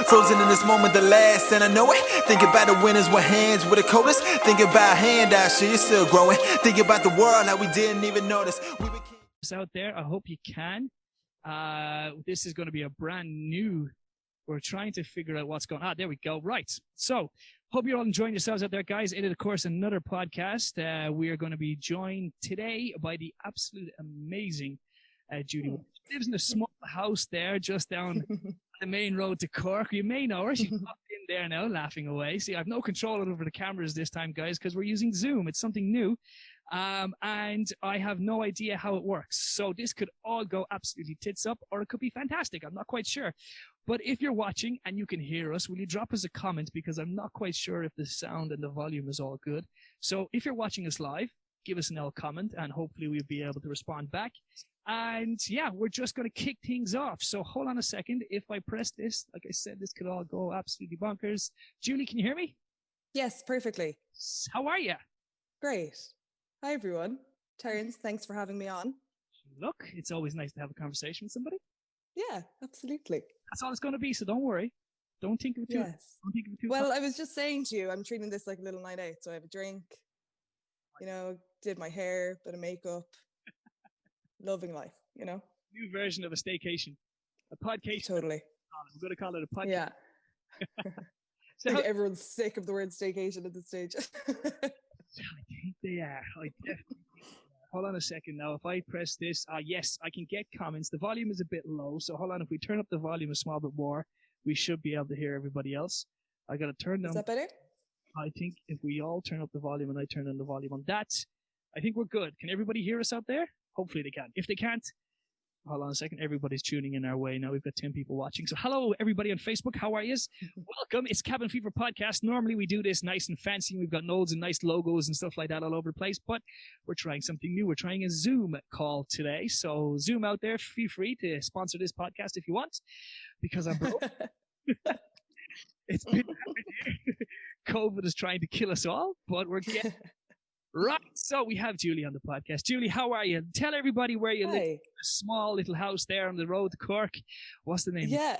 Frozen in this moment, the last, and I know it. Think about the winners with hands with the coldest. Think about handout, shit, it's still growing. Think about the world, how we didn't even notice. Out there, I hope you can. This is going to be a brand new. We're trying to figure out what's going on. There we go. Right. So, hope you're all enjoying yourselves out there, guys. It is, of course, another podcast. We are going to be joined today by the absolute amazing Judy. She lives in a small house there just down the main road to Cork. You may know her. She's popped in there now, laughing away. See, I have no control over the cameras this time, guys, because we're using Zoom. It's something new. And I have no idea how it works. So this could all go absolutely tits up, or it could be fantastic. I'm not quite sure. But if you're watching and you can hear us, will you drop us a comment? Because I'm not quite sure if the sound and the volume is all good. So if you're watching us live, give us an L comment, and hopefully we'll be able to respond back. And yeah, we're just going to kick things off. So hold on a second. If I press this, like I said, this could all go absolutely bonkers. Julie, can you hear me? Yes, perfectly. How are you? Great. Hi, everyone. Terence, thanks for having me on. Look, it's always nice to have a conversation with somebody. Yeah, absolutely. That's all it's going to be, so don't worry. Don't think of it too. Yes. Don't think of it too. Well, I was just saying to you, I'm treating this like a little night out. So I have a drink, did my hair, bit of makeup, loving life, New version of a staycation. A podcast. Totally. We're going to call it a podcast. Yeah. So everyone's sick of the word staycation at this stage. I think they are. I definitely think they are. Hold on a second now. If I press this, yes, I can get comments. The volume is a bit low, so hold on. If we turn up the volume a small bit more, we should be able to hear everybody else. I got to turn down. Is that better? I think if we all turn up the volume and I turn down the volume on that, I think we're good. Can everybody hear us out there? Hopefully they can. If they can't, hold on a second. Everybody's tuning in our way. Now we've got 10 people watching. So hello, everybody on Facebook. How are you? Welcome. It's Cabin Fever Podcast. Normally we do this nice and fancy. We've got loads and nice logos and stuff like that all over the place. But we're trying something new. We're trying a Zoom call today. So Zoom out there, feel free to sponsor this podcast if you want. Because I'm broke. It's been COVID is trying to kill us all. But we're getting... Right, so we have Julie on the podcast. Julie, how are you? Tell everybody where you live. A small little house there on the road to Cork. What's the name? Yeah.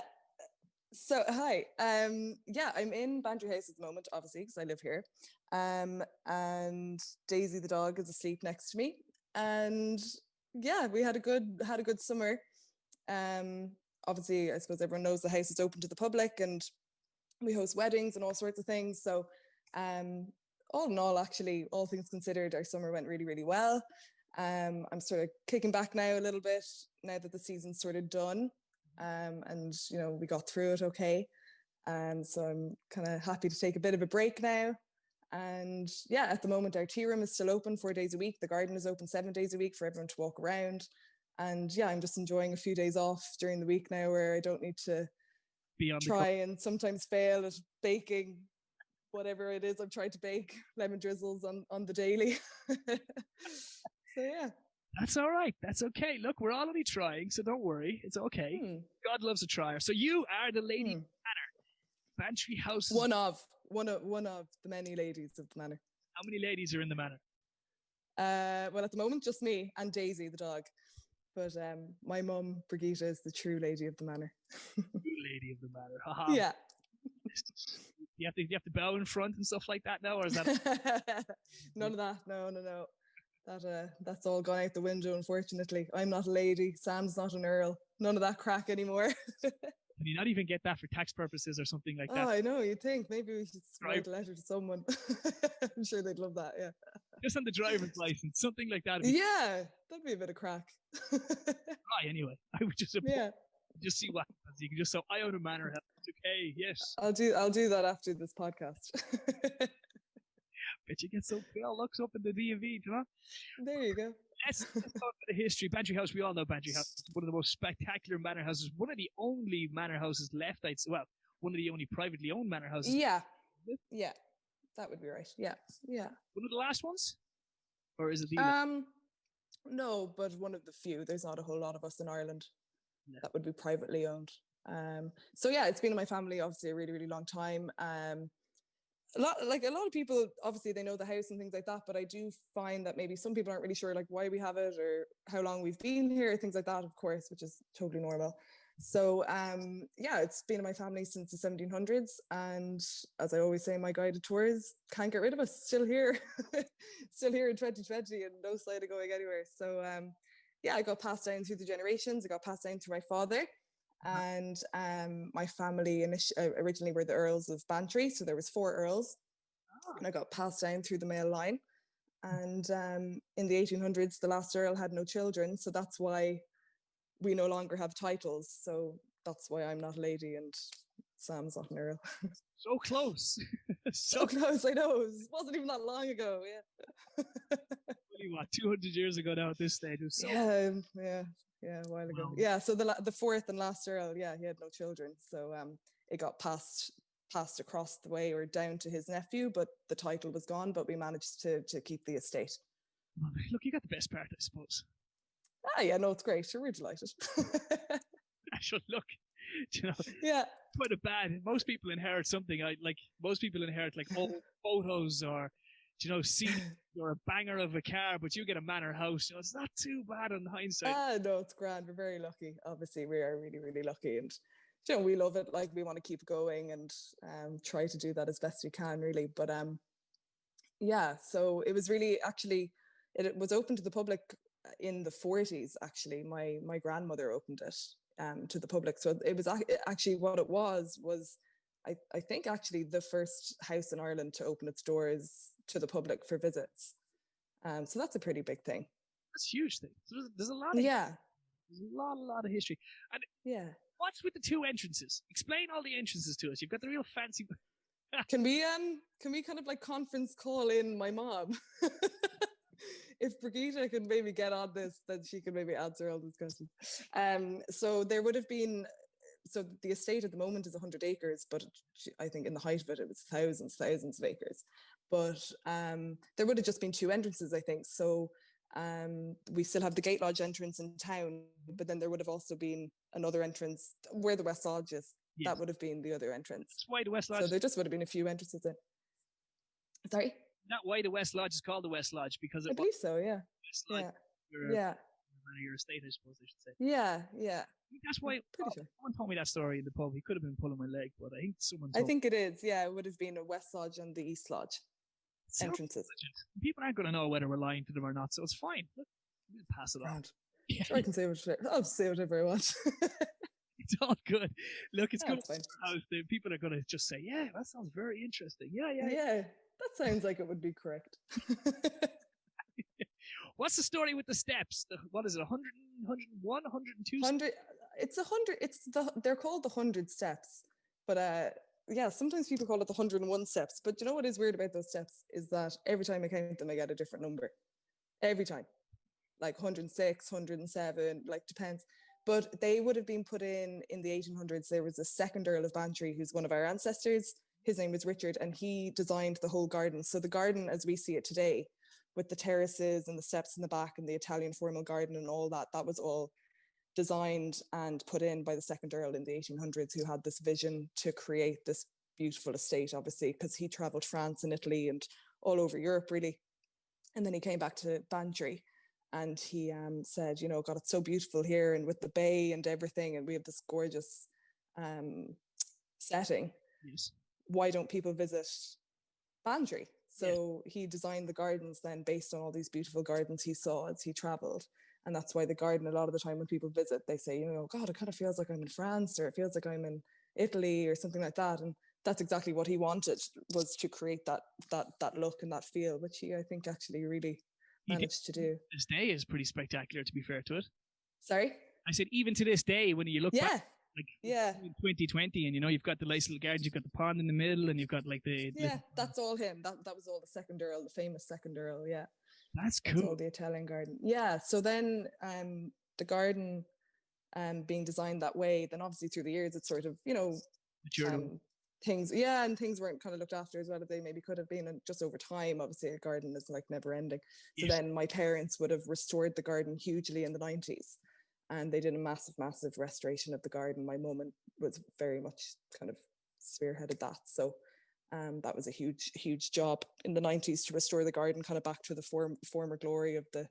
So, hi. I'm in Bantry House at the moment, obviously, because I live here. And Daisy the dog is asleep next to me. And yeah, we had a good summer. Obviously, I suppose everyone knows the house is open to the public, and we host weddings and all sorts of things. So, all in all, actually, all things considered, our summer went really, really well. I'm sort of kicking back now a little bit now that the season's sort of done. And we got through it okay. So I'm kind of happy to take a bit of a break now. And yeah, at the moment, our tea room is still open 4 days a week. The garden is open 7 days a week for everyone to walk around. And yeah, I'm just enjoying a few days off during the week now where I don't need to try and sometimes fail at baking whatever it is I'm trying to bake, lemon drizzles on the daily. So yeah. That's all right. That's okay. Look, we're already trying, so don't worry. It's okay. God loves a trier. So you are the lady of the manor. Bantry House. One of the many ladies of the manor. How many ladies are in the manor? Well, at the moment, just me and Daisy, the dog. But my mum, Brigitte, is the true lady of the manor. True lady of the manor. Haha. Yeah. You have to bow in front and stuff like that now, or is that? None of that. No. That's all gone out the window, unfortunately. I'm not a lady. Sam's not an earl. None of that crack anymore. Can you not even get that for tax purposes or something like that? Oh, I know. You'd think maybe we should write a letter to someone. I'm sure they'd love that. Yeah. Just on the driver's license, something like that. Yeah, that'd be a bit of crack. Right. Anyway, I would just just see what happens. You can just say, I own a manor house. Okay, yes. I'll do that after this podcast. Bet you get some well looks up in the DMV, you know? There you go. Let's talk about the history. Bantry House, we all know Bantry House. It's one of the most spectacular manor houses. One of the only manor houses left, one of the only privately owned manor houses. Yeah. Yeah. That would be right. Yeah. Yeah. One of the last ones? Or is it the No, but one of the few. There's not a whole lot of us in Ireland that would be privately owned. So yeah, it's been in my family obviously a really, really long time. A lot of people, obviously they know the house and things like that, but I do find that maybe some people aren't really sure like why we have it or how long we've been here, things like that, of course, which is totally normal. So yeah, it's been in my family since the 1700s, and as I always say, my guided tours can't get rid of us. Still here, still here in 2020, and no sign of going anywhere. So yeah, I got passed down through the generations. I got passed down through my father, and my family originally were the Earls of Bantry, so there was 4 earls, and I got passed down through the male line. And in the 1800s, the last earl had no children, so that's why we no longer have titles. So that's why I'm not a lady and Sam's not an earl. So close. So close, I know. It wasn't even that long ago. Yeah. Only what, 200 years ago now at this stage. It was so yeah, a while ago. Wow. Yeah, so the fourth and last earl, yeah, he had no children, so it got passed across the way or down to his nephew, but the title was gone. But we managed to keep the estate. Look, you got the best part, I suppose. Ah, yeah, no, it's great. We're delighted. Actually, look, you know, yeah, quite a bad. Most people inherit something. Most people inherit like old photos or, CD or a banger of a car, but you get a manor house. It's not too bad on hindsight. Ah, no, it's grand. We're very lucky. Obviously, we are really, really lucky, and we love it. Like, we want to keep going and try to do that as best we can, really. But yeah, so it was really actually it was open to the public in the 40s. Actually, my grandmother opened it to the public. So it was actually what it was I think actually the first house in Ireland to open its doors to the public for visits. So that's a pretty big thing. That's a huge thing. So there's a lot of there's a lot of history. And yeah. What's with the 2 entrances? Explain all the entrances to us. You've got the real fancy. Can we kind of like conference call in my mom? If Brigitte can maybe get on this, then she can maybe answer all these questions. So there would have been, so the estate at the moment is 100 acres, but I think in the height of it, it was thousands of acres. But there would have just been 2 entrances, I think. So we still have the Gate Lodge entrance in town, but then there would have also been another entrance where the West Lodge is. Yes. That would have been the other entrance. That's why the West Lodge. So there just would have been a few entrances in. Sorry? Not why the West Lodge is called the West Lodge, because I believe so, yeah. West Lodge, yeah. Your estate, I suppose I should say. Yeah. That's why. Pretty sure. Someone told me that story in the pub. He could have been pulling my leg, but I think someone. I think it is. Yeah, it would have been a West Lodge and the East Lodge entrances. People aren't going to know whether we're lying to them or not, so it's fine. Look, we'll pass it on. Yeah. Sure, I can say whatever. I'll say whatever I want. It's all good. Look, it's good. Fine. People are going to just say, "Yeah, that sounds very interesting." Yeah. That sounds like it would be correct. What's the story with the steps? What is it? 100, 101, 102? 100. It's 100. They're called the 100 steps, but yeah, sometimes people call it the 101 steps. But you know what is weird about those steps is that every time I count them, I get a different number. Every time, like 106, 107, like depends. But they would have been put in the 1800s. There was a second Earl of Bantry who's one of our ancestors. His name was Richard, and he designed the whole garden. So the garden, as we see it today, with the terraces and the steps in the back and the Italian formal garden and all that, that was all designed and put in by the second Earl in the 1800s, who had this vision to create this beautiful estate, obviously, because he travelled France and Italy and all over Europe, really. And then he came back to Bantry and he said, God, it's so beautiful here and with the bay and everything, and we have this gorgeous setting. Yes. Why don't people visit Bantry? So he designed the gardens then based on all these beautiful gardens he saw as he travelled. And that's why the garden, a lot of the time when people visit, they say, God, it kind of feels like I'm in France, or it feels like I'm in Italy or something like that. And that's exactly what he wanted, was to create that look and that feel, which he, I think, actually really managed to do. This day is pretty spectacular, to be fair to it. Sorry? I said, even to this day, when you look back, in 2020, and you've got the nice little gardens, you've got the pond in the middle, and you've got like the that's all him. That was all the second Earl, the famous second Earl. Yeah, that's cool. That's all the Italian garden. Yeah. So then, the garden, being designed that way, then obviously through the years, it's sort of things. Yeah, and things weren't kind of looked after as well as they maybe could have been, and just over time, obviously, a garden is like never ending. So then my parents would have restored the garden hugely in the 90s. And they did a massive restoration of the garden. My mum was very much kind of spearheaded that. So that was a huge job in the 90s to restore the garden kind of back to the former glory of the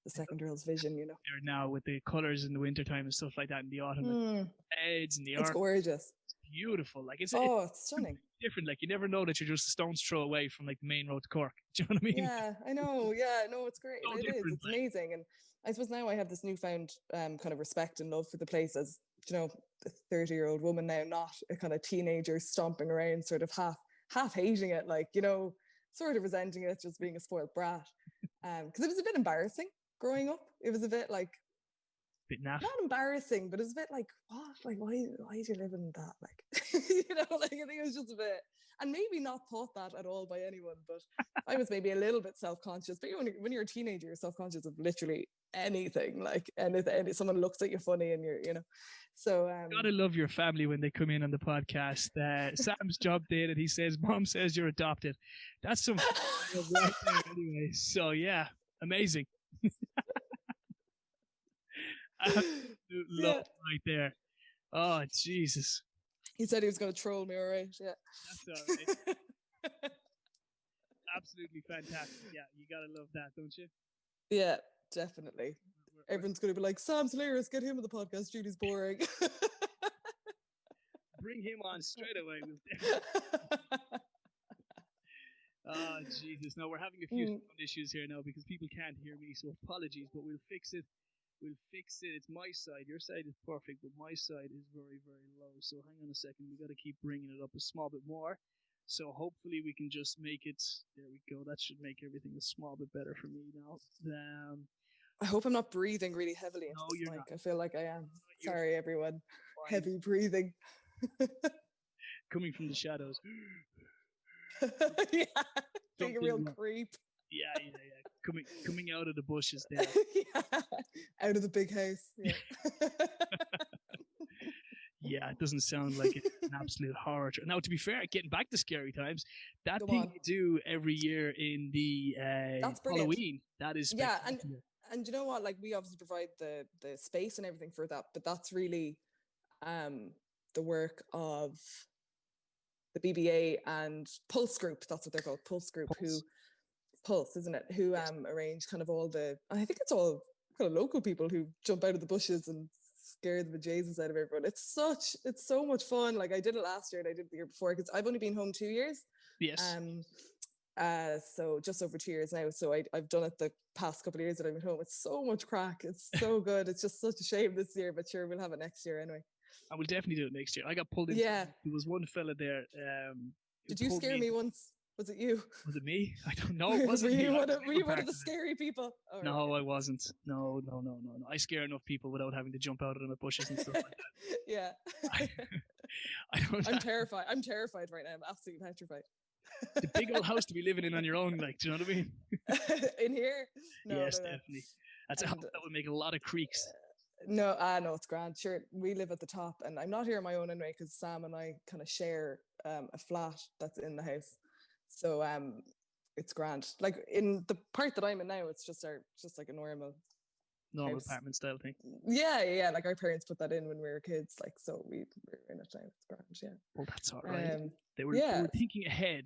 the second-year-old's vision, you know. There now with the colors in the wintertime and stuff like that in the autumn, like beds and the It's art. gorgeous. Beautiful. Like it's It's stunning. different. Like you never know that you're just a stone's throw away from like the main road to Cork. Do you know what I mean? Yeah, I know. Yeah, no, it's great. So It is. different, It's like. amazing. And I suppose now I have this newfound kind of respect and love for the place as, you know, a 30-year-old woman now, not a kind of teenager stomping around, sort of half hating it, like, you know, sort of resenting it, just being a spoiled brat. Because it was a bit embarrassing growing up. It was a bit like, Bit naff. not embarrassing, but it was a bit like, what? Like, why do you live in that? Like, you know, like, I think it was just a bit, and maybe not thought that at all by anyone, but I was maybe a little bit self-conscious. But when you're a teenager, you're self-conscious of literally anything, like anything. Someone looks at you funny and you're, you know. So, Gotta love your family when they come in on the podcast. Sam's jumped in and he says, Mom says you're adopted. That's some right there anyway. So, yeah, amazing. Absolute love right there. Oh, Jesus. He said he was going to troll me, all right? Yeah. That's all right. Absolutely fantastic. Yeah, you gotta love that, don't you? Yeah, definitely. Everyone's going to be like, Sam's hilarious, get him on the podcast, Judy's boring. Bring him on straight away. Oh, Jesus. No, we're having a few sound issues here now because people can't hear me, so apologies, but we'll fix it. It's my side. Your side is perfect, but my side is very, very low. So hang on a second. We got to keep bringing it up a small bit more. So hopefully we can just make it. There we go. That should make everything a small bit better for me now. I hope I'm not breathing really heavily into No, this you're mic. not. I feel like I am. You're Sorry, everyone. fine. Heavy breathing. Coming from the shadows. Yeah, being a real Something- creep. Yeah. Coming out of the bushes there. Yeah, out of the big house. Yeah. Yeah, it doesn't sound like it's an absolute horror. Now, to be fair, getting back to scary times, that Go thing on. you do every year in the That's brilliant. Halloween, that is Yeah, spectacular. and you know what? Like, we obviously provide the space and everything for that, but that's really the work of the BBA and Pulse Group. That's what they're called, Pulse Group. Pulse, isn't it? Who arrange kind of all the. I think it's all kind of local people who jump out of the bushes and scare the bejesus out of everyone. It's so much fun. Like, I did it last year and I did it the year before because I've only been home 2 years. Yes. So just over 2 years now. So I've done it the past couple of years that I've been home. It's so much crack. It's so good. It's just such a shame this year, but sure, we'll have it next year anyway. I will definitely do it next year. I got pulled into Yeah. There was one fella there. Who Did you pulled scare me once? Was it you? Was it me? I don't know. It Were wasn't me. you I one was of, never were you one part of the of it. scary people? Oh, No, right. I wasn't. No. I scare enough people without having to jump out of them at bushes and stuff like that. Yeah. I don't I'm terrified. I'm terrified right now. I'm absolutely petrified. the big old house to be living in on your own, like, do you know what I mean? In here? No, yes, no. definitely. That's a house that would make a lot of creaks. No, no, it's grand. Sure, we live at the top, and I'm not here on my own anyway because Sam and I kind of share a flat that's in the house, so it's grand. Like, in the part that I'm in now, it's just like a normal house. Apartment style thing. Yeah. Like, our parents put that in when we were kids, like, so we're in it now. It's grand, yeah. Well, that's all right. They were yeah. thinking ahead.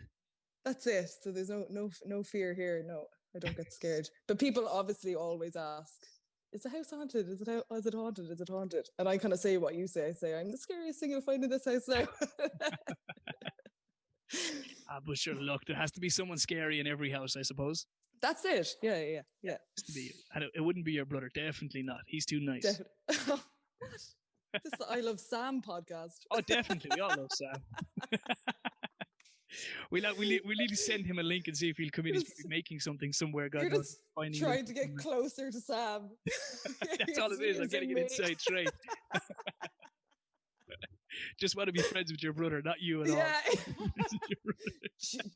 That's it. So there's no fear here. No, I don't get scared. But people obviously always ask, is the house haunted? Is it haunted? Is it haunted? And I kind of say what you say. I say, I'm the scariest thing you'll find in this house now. But sure, look, there has to be someone scary in every house, I suppose. That's it. Yeah. It has to be. It wouldn't be your brother. Definitely not. He's too nice. What? This is the I Love Sam podcast. Oh, definitely. We all love Sam. We need to send him a link and see if he'll come in. He's probably making something somewhere. God You're knows. just trying to get closer to Sam. That's all it is. I'm getting an inside trade. Just want to be friends with your brother, not you at all. Yeah.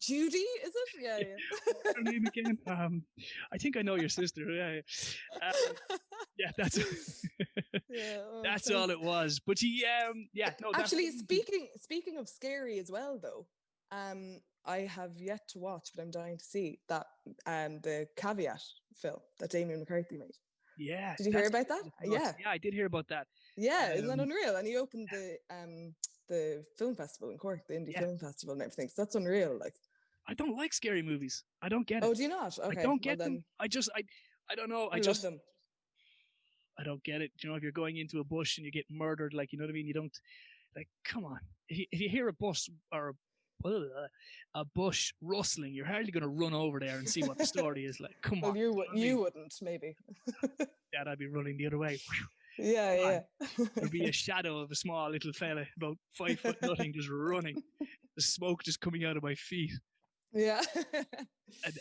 Judy, is it? Yeah. What's her name again? I think I know your sister. Yeah. That's that's all it was. But no. Actually, speaking of scary as well, though, I have yet to watch, but I'm dying to see that the Caveat film that Damien McCarthy made. Yeah. Did you hear about that? Yeah. Yeah, I did hear about that. Yeah, isn't that unreal? And he opened the film festival in Cork, the Indie Film Festival and everything. So that's unreal. Like, I don't like scary movies. I don't get it. Oh, do you not? Okay. I don't get them. I I don't know. I love them. I don't get it. You know, if you're going into a bush and you get murdered, like, you know what I mean? You don't, like, come on. If you hear a bus or a bush rustling, you're hardly going to run over there and see what the story is. Like, come Well, on. you wouldn't, maybe. Yeah, I'd be running the other way. Yeah. There'd be a shadow of a small little fella, about 5 foot nothing, just running. The smoke just coming out of my feet. Yeah.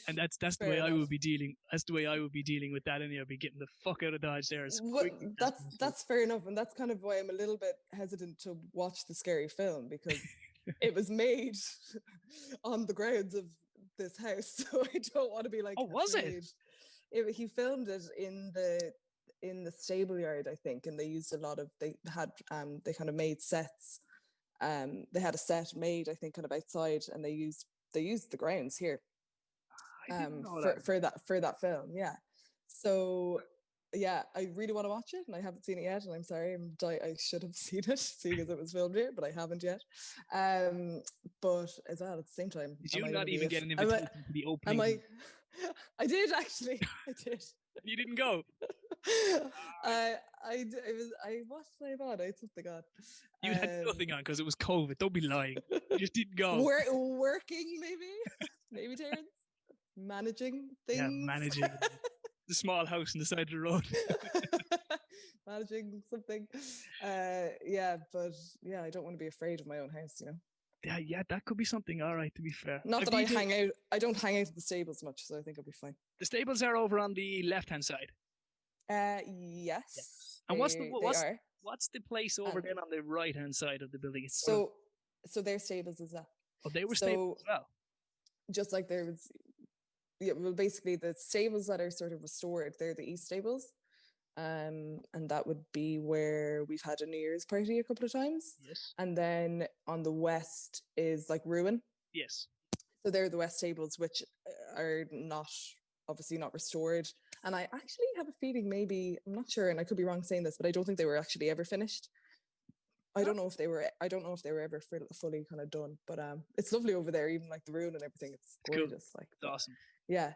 And that's the way I would be dealing. That's the way I would be dealing with that. Anyway, I'd be getting the fuck out of Dodge there as quickly. That's fair enough, and that's kind of why I'm a little bit hesitant to watch the scary film, because it was made on the grounds of this house, so I don't want to be like. Oh, was it? He filmed it in the stable yard, I think, and they used a lot of. They kind of made sets. They had a set made, I think, kind of outside, and they used the grounds here for that film. Yeah. So yeah, I really want to watch it, and I haven't seen it yet, and I'm sorry, I should have seen it seeing as it was filmed here, but I haven't yet. But as well, at the same time, did you not even get an invitation to the opening? I did, actually. I did. You didn't go. What did I have on? I had something on. You had nothing on because it was COVID. Don't be lying. You just didn't go. Working, maybe Terence. Managing things. Yeah, managing the small house on the side of the road. Managing something. Yeah, but yeah, I don't want to be afraid of my own house, you know. Yeah, that could be something. All right, to be fair. Not that I hang out. I don't hang out at the stables much, so I think I'll be fine. The stables are over on the left-hand side. Yes. Yeah. And what's the place over then on the right-hand side of the building? So their stables as well. Oh, they were stables as well. Just like there was. Yeah, well, basically the stables that are sort of restored, they're the east stables. And that would be where we've had a New Year's party a couple of times. Yes. And then on the west is like Ruin. Yes. So they're the west stables, which are obviously not restored. And I actually have a feeling, maybe, I'm not sure, and I could be wrong saying this, but I don't think they were actually ever finished. I don't know if they were ever fully kind of done, but it's lovely over there, even like the Ruin and everything. It's gorgeous. Cool. Like, it's awesome. Yeah.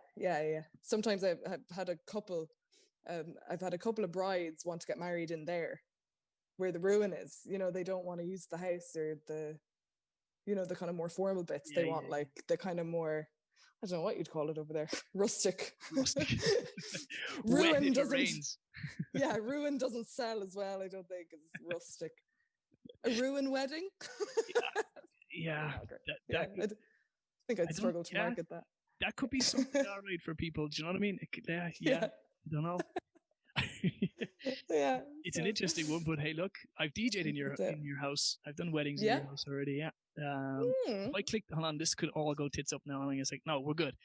Sometimes I've had a couple of brides want to get married in there, where the Ruin is. You know, they don't want to use the house or the kind of more formal bits. They want like the kind of more, I don't know what you'd call it over there, rustic. Ruin doesn't. Yeah, Ruin doesn't sell as well, I don't think, as rustic. A Ruin wedding. Yeah. I think I'd struggle to market that. That could be something all right for people. Do you know what I mean? Yeah. I don't know. Yeah. It's an interesting one, but hey, look, I've DJ'd in your house. I've done weddings in your house already. Yeah. If I click, hold on, this could all go tits up now. And I'm going to say, no, we're good.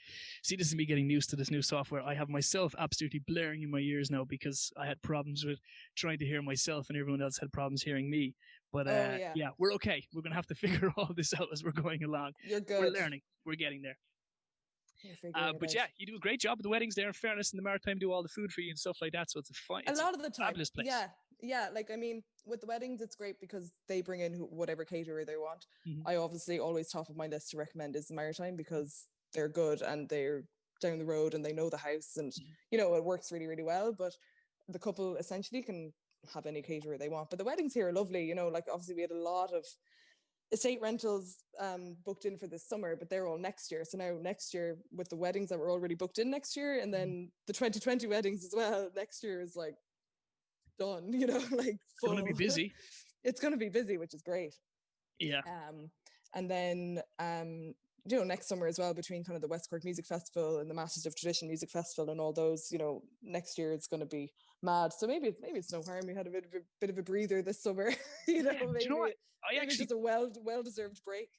See, this is me getting used to this new software. I have myself absolutely blaring in my ears now because I had problems with trying to hear myself and everyone else had problems hearing me. But yeah, we're okay. We're going to have to figure all this out as we're going along. You're good. We're learning. We're getting there. But yeah, you do a great job at the weddings there. In fairness, in the Maritime, do all the food for you and stuff like that. So it's a lot of the time, fabulous place. Yeah. Like, I mean, with the weddings, it's great because they bring in whatever caterer they want. Mm-hmm. I obviously always top of my list to recommend is the Maritime because they're good and they're down the road and they know the house and you know it works really, really well. But the couple essentially can have any caterer they want. But the weddings here are lovely. You know, like obviously we had a lot of estate rentals booked in for this summer, but they're all next year. So now next year with the weddings that were already booked in next year, and then the 2020 weddings as well, next year is like done, you know, like full. It's going to be busy. It's going to be busy, which is great. Yeah. And then you know, next summer as well, between kind of the West Cork Music Festival and the Masters of Tradition Music Festival and all those, you know, next year it's going to be mad. So maybe it's no harm. We had a bit of a breather this summer, you know. Maybe, you know what? Maybe just a well-deserved break.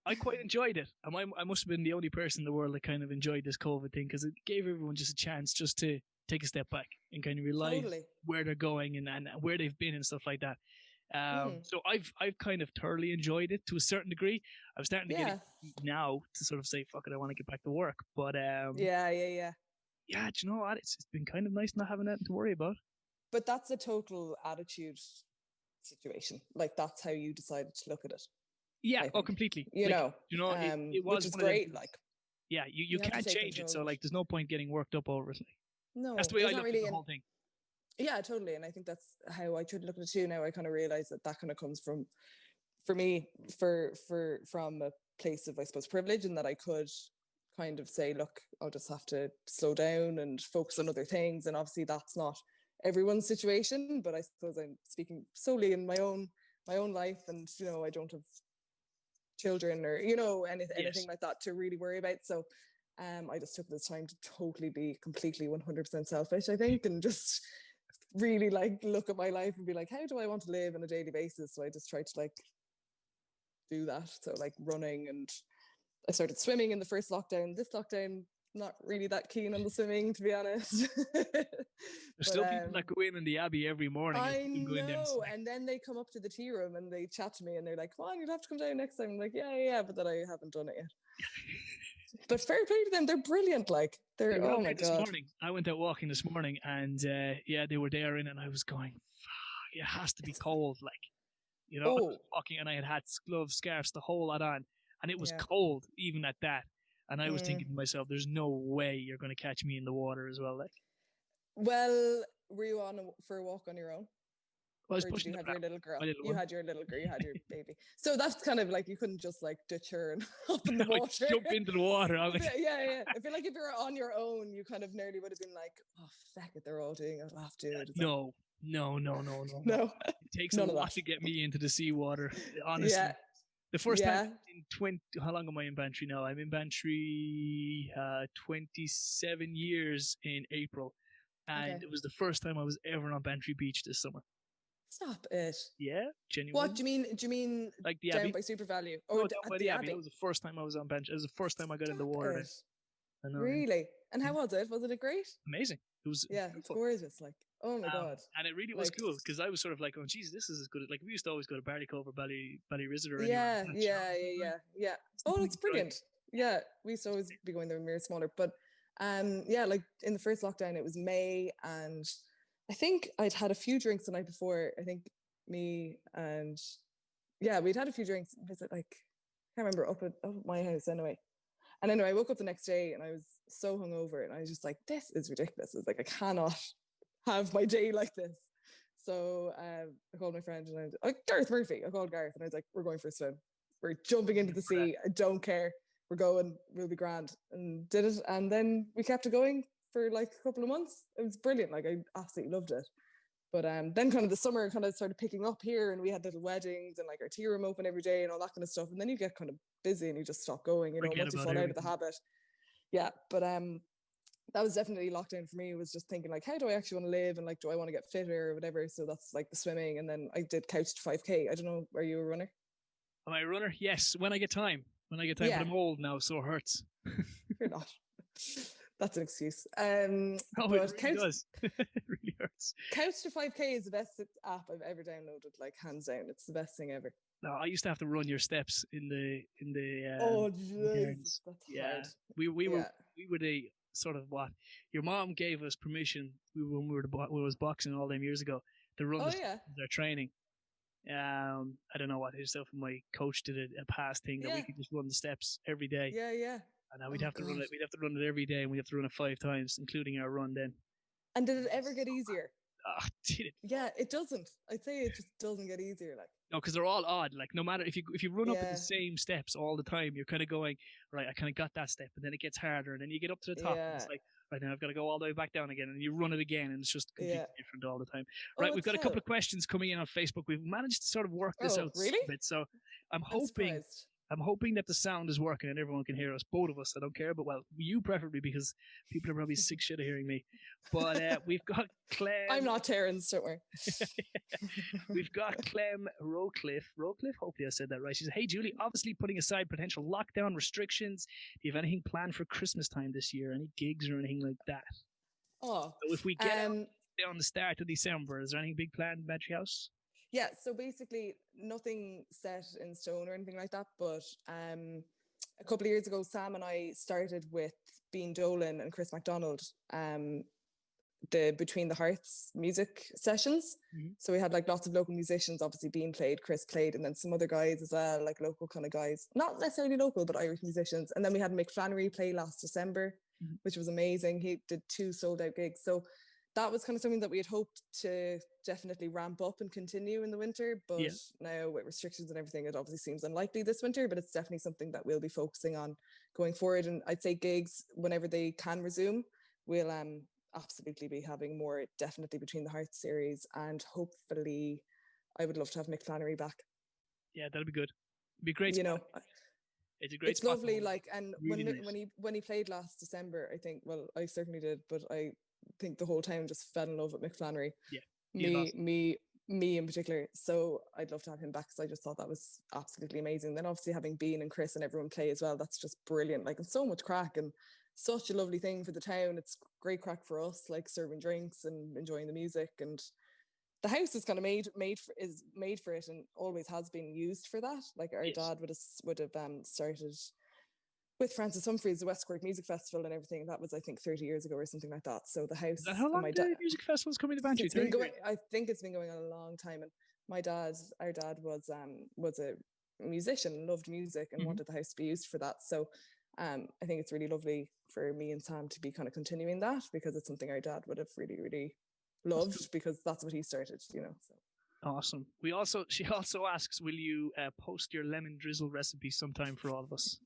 I quite enjoyed it. I must have been the only person in the world that kind of enjoyed this COVID thing because it gave everyone just a chance just to take a step back and kind of realize where they're going and where they've been and stuff like that. So I've kind of thoroughly enjoyed it to a certain degree. I'm starting to get it now to sort of say, fuck it, I want to get back to work. But yeah, do you know what? It's been kind of nice not having that to worry about. But that's a total attitude situation. Like that's how you decided to look at it. Yeah, completely. You know, it was which is great. Like, yeah, you can't change it. So like, there's no point getting worked up over it. That's No, the way I there's not look at really the an whole thing. yeah, totally. And I think that's how I try to look at it too. Now I kind of realize that that kind of comes from, for me, from a place of, I suppose, privilege, and that I could kind of say, look, I'll just have to slow down and focus on other things. And obviously that's not everyone's situation, but I suppose I'm speaking solely in my own life, and I don't have children or anything Yes. like that to really worry about. So I just took this time to totally be completely 100% selfish, I think, and just really like look at my life and be like, how do I want to live on a daily basis? So I just tried to like do that. So like running, and I started swimming in the first lockdown. This lockdown, not really that keen on the swimming, to be honest. There's But still people that go in the Abbey every morning and I you can go in there and know. swim. And then they come up to the tea room and they chat to me and they're like, come on, you'll have to come down next time. I'm like, yeah, yeah, but then I haven't done it yet. But fair play to them. They're brilliant. Like, They they're, were oh out my there this God. morning. I went out walking this morning and yeah, they were there in and I was going, fuck, it has to be cold. Like, I was Oh, walking and I had hats, gloves, scarves, the whole lot on. And it was yeah. cold even at that. And I was Mm. thinking to myself, there's no way you're going to catch me in the water as well. Like, Well, were you for a walk on your own? I was Or did pushing you the have pram, your little girl? my little You one. had your little girl, you had your baby. So that's kind of like, you couldn't just like ditch her and hop in the I just water. jumped into the water. I was like, Yeah. I feel like if you were on your own, you kind of nearly would have been like, oh, feck it, they're all doing it. I'll have to do it. no. No, It takes a none of lot that. to get me into the seawater, Yeah, honestly. The first time yeah. in 20, how long am I in Bantry now? I'm in Bantry 27 years in April. And Okay. it was the first time I was ever on Bantry Beach this summer. Stop it. Yeah, What genuinely. do you mean? Do you mean Like the down Abbey. by Super Value No, or down at by the the Abbey. That Abbey? was the first time I was on bench. It was the first time I got in the Stop water it. then. I know, yeah. Really? And how was it? Was it great? Amazing. It was Yeah, it's beautiful. gorgeous. Like, oh my God. And it really was Like, cool because I was sort of like, oh, geez, this is as good. Like, we used to always go to Barleycove or Ballyrizzard or anywhere yeah, like that. yeah, yeah, yeah. Oh, that's brilliant. Yeah, we used to always be going there when we were smaller. But yeah, like in the first lockdown, it was May, and I think I'd had a few drinks the night before. I think me and yeah, we'd had a few drinks. Was it like, I can't remember, up at my house anyway. And anyway, I woke up the next day and I was so hungover, and I was just like, this is ridiculous. It's like, I cannot have my day like this. So I called my friend and I was like, Gareth Murphy. I called Gareth and I was like, we're going for a swim. We're jumping into the sea. I don't care. We're going. We'll be grand. And did it. And then we kept it going for like a couple of months. It was brilliant. Like, I absolutely loved it. But then kind of the summer kind of started picking up here, and we had little weddings and like our tea room open every day and all that kind of stuff. And then you get kind of busy and you just stop going, Forget once you about fall out of the everything. habit. Yeah. But that was definitely lockdown for me. It was just thinking like, how do I actually want to live, and like, do I want to get fitter or whatever? So that's like the swimming. And then I did couch to 5K. I don't know, are you a runner? Am I a runner? Yes, when I get time. Yeah. But I'm old now, so it hurts. You're not. That's an excuse. Oh, But it really does. It really hurts. couch to 5K is the best app I've ever downloaded, like hands down. It's the best thing ever. No, I used to have to run your steps in the Oh, in the jeez, gardens. that's Yeah, hard. we Yeah. were the sort of what your mom gave us permission. When we was boxing all them years ago to run Oh the yeah. their training. I don't know what yourself and my coach did a past thing that we Yeah. could just run the steps every day. Yeah. And now we'd Oh, have to run God. it. We'd have to run it every day, and we'd have to run it 5 times, including our run. Then, And did it ever get easier? did it? Yeah, it doesn't. I'd say it just doesn't get easier. Like, No, because they're all odd. Like, no matter if you run up at Yeah. the same steps all the time, you're kind of going, right, I kind of got that step, and then it gets harder, and then you get up to the top, and it's Yeah. like, right, now I've got to go all the way back down again, and you run it again, and it's just completely Yeah. different all the time. Oh, Right, we've it's got a couple hell. of questions coming in on Facebook. We've managed to sort of work this Oh, out really? a bit, so I'm I'm hoping surprised. that the sound is working and everyone can hear us. Both of us, I don't care, but well, you preferably because people are probably sick shit of hearing me. But we've got Clem. I'm not Terrence, don't worry. We've got Clem Rowcliffe. Hopefully I said that right. She said, "Hey Julie, obviously putting aside potential lockdown restrictions, do you have anything planned for Christmas time this year? Any gigs or anything like that? Oh, So if we get um, on the start of December, is there anything big planned in Bantry House? yeah. So basically, nothing set in stone or anything like that. But a couple of years ago, Sam and I started with Bean Dolan and Chris MacDonald. The Between the Hearts music sessions. Mm-hmm. So we had like lots of local musicians. Obviously, Bean played, Chris played, and then some other guys as well, like local kind of guys, not necessarily local, but Irish musicians. And then we had Mick Flannery play last December. which was amazing. He did 2 sold out gigs. So that was kind of something that we had hoped to definitely ramp up and continue in the winter. But now with restrictions and everything, it obviously seems unlikely this winter, but it's definitely something that we'll be focusing on going forward. And I'd say gigs, whenever they can resume, we'll absolutely be having more, definitely Between the Hearts series. And hopefully, I would love to have Mick Flannery back. Yeah, that'll be good. It'd be great. You know, it's a great. It's lovely. Like, and really when he played last December, I think, well, I certainly did, but I think the whole town just fell in love with Mick Flannery. Yeah, me in particular. So I'd love to have him back, because I just thought that was absolutely amazing. Then obviously having Bean and Chris and everyone play as well, that's just brilliant. Like, it's so much crack and such a lovely thing for the town. It's great crack for us, like serving drinks and enjoying the music. And the house is kind of made for it, and always has been used for that. Like, our dad would have started with Francis Humphreys, the West Cork Music Festival and everything. That was, I think, 30 years ago or something like that. So the house. Is that how long the music festival's coming to Bantry? I think it's been going on a long time. And our dad was a musician, loved music, and wanted the house to be used for that. So I think it's really lovely for me and Sam to be kind of continuing that, because it's something our dad would have really, really loved, because that's what he started, you know. So. Awesome. She also asks, will you post your lemon drizzle recipe sometime for all of us?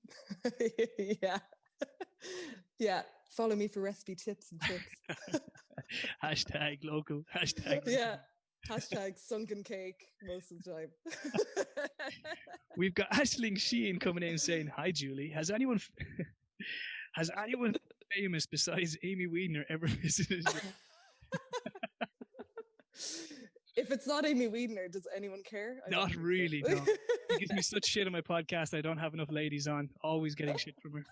Yeah. Follow me for recipe tips and tricks. Hashtag local. Hashtag. Yeah. Hashtag sunken cake most of the time. We've got Aisling Sheehan coming in saying, "Hi Julie. Has anyone famous besides Amy Weidner ever visited you?" If it's not Amy Weidner, does anyone care? Not really, no. She gives me such shit on my podcast. I don't have enough ladies on. Always getting shit from her.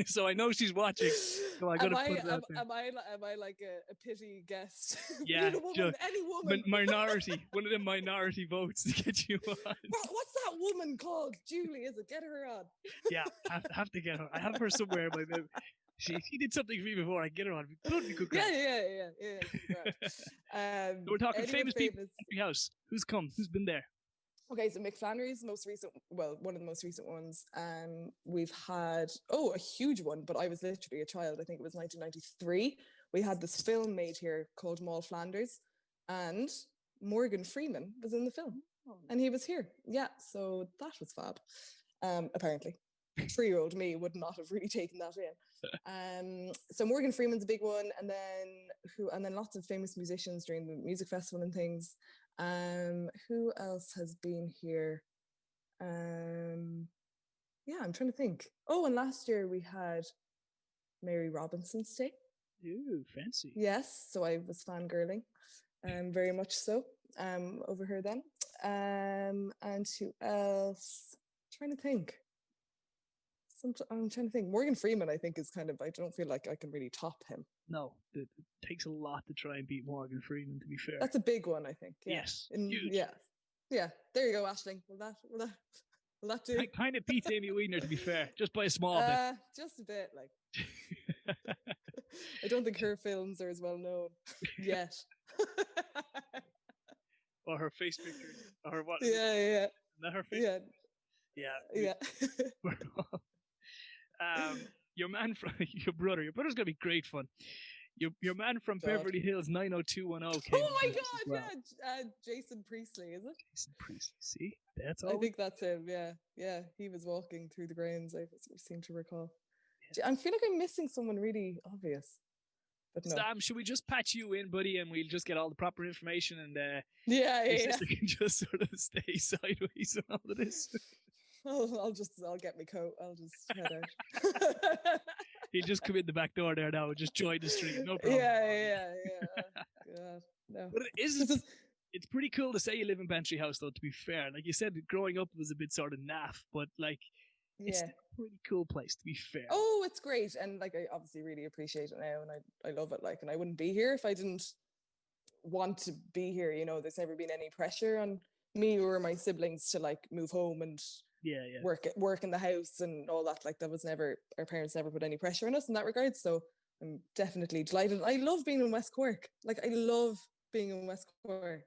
So I know she's watching. So I gotta put it out there. Am I like a pity guest? Yeah, any woman. Minority. One of the minority votes to get you on. What's that woman called? Julie, is it? Get her on. Yeah, have to get her. I have her somewhere in my memory. She did something for me before. I get her on. Totally good. Yeah. So we're talking famous people. Bantry House. Who's come? Who's been there? Okay, so Mick Flannery's most recent, well, one of the most recent ones. We've had a huge one, but I was literally a child. I think it was 1993. We had this film made here called Mall Flanders, and Morgan Freeman was in the film, and he was here. Yeah, so that was fab. Apparently. 3-year-old me would not have really taken that in. So Morgan Freeman's a big one, and then lots of famous musicians during the music festival and things. Who else has been here? I'm trying to think. Oh, and last year we had Mary Robinson stay. Ooh, fancy. Yes, so I was fangirling, very much so, over her then. And who else? I'm trying to think. Morgan Freeman, I think, is kind of, I don't feel like I can really top him. No, it takes a lot to try and beat Morgan Freeman, to be fair. That's a big one, I think. Yeah. Yes. Huge. Yeah. There you go, Aisling. Will that do? I kind of beat Amy Weidner, to be fair, just by a small bit. Just a bit, like. I don't think her films are as well known yet. Or her face picture, or what? Yeah. Not her face. Yeah. Your man from your brother's gonna be great fun. Your man from Beverly Hills 90210 came. Oh my God! Yeah, Jason Priestley, is it? Jason Priestley. See, that's all. I think that's him. Yeah. He was walking through the grounds. I seem to recall. Yeah. I feel like I'm missing someone really obvious. But no. Sam, should we just patch you in, buddy, and we'll just get all the proper information, and yeah. Sister can just sort of stay sideways on all of this. I'll get my coat. I'll just head out. He'll just come in the back door there now and just join the stream. No problem. Yeah. God, no. But it's pretty cool to say you live in Bantry House, though, to be fair. Like you said, growing up was a bit sort of naff, but like, it's a pretty cool place, to be fair. Oh, it's great. And like, I obviously really appreciate it now, and I love it. Like, and I wouldn't be here if I didn't want to be here. You know, there's never been any pressure on me or my siblings to like move home and work in the house and all that. Like, that was never, our parents never put any pressure on us in that regard. So I'm definitely delighted. I love being in West Cork. Like, I love being in West Cork.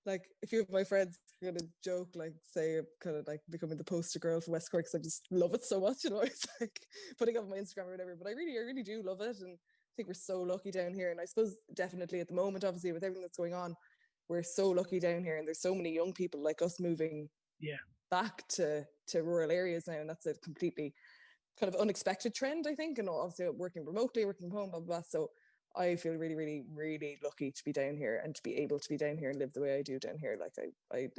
like a few of my friends kind of joke, like say I'm kind of like becoming the poster girl for West Cork because I just love it so much, it's like putting up my Instagram or whatever. But I really do love it, and I think we're so lucky down here. And I suppose definitely at the moment, obviously with everything that's going on, we're so lucky down here, and there's so many young people like us moving back to rural areas now, and that's a completely kind of unexpected trend, I think. And obviously working remotely, working from home, blah blah blah. So I feel really lucky to be down here and to be able to be down here and live the way I do down here. Like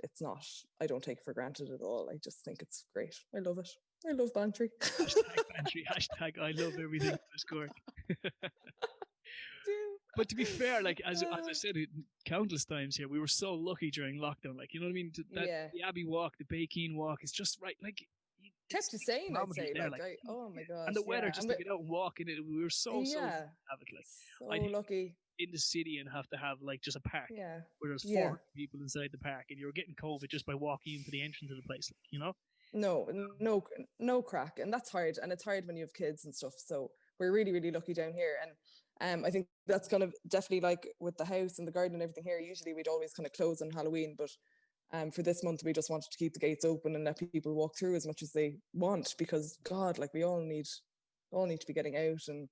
it's not, I don't take it for granted at all. I just think it's great. I love it. I love Bantry. Hashtag Bantry. Hashtag I love everything West Cork. But to be fair, like as I said it countless times here, we were so lucky during lockdown. Like, you know what I mean? The Abbey Walk, the Bakeen Walk, is just right. Like, kept you sane, I'd say. There, oh my gosh. And the weather, just to get out and walk in it, we were so lucky to have it. Like, so lucky. In the city and have to have like just a park where there's 4 people inside the park, and you were getting COVID just by walking into the entrance of the place, like, you know? No crack. And that's hard. And it's hard when you have kids and stuff. So we're really lucky down here. And I think that's kind of definitely like with the house and the garden and everything here. Usually we'd always kind of close on Halloween, but for this month we just wanted to keep the gates open and let people walk through as much as they want, because God, like we all need to be getting out. And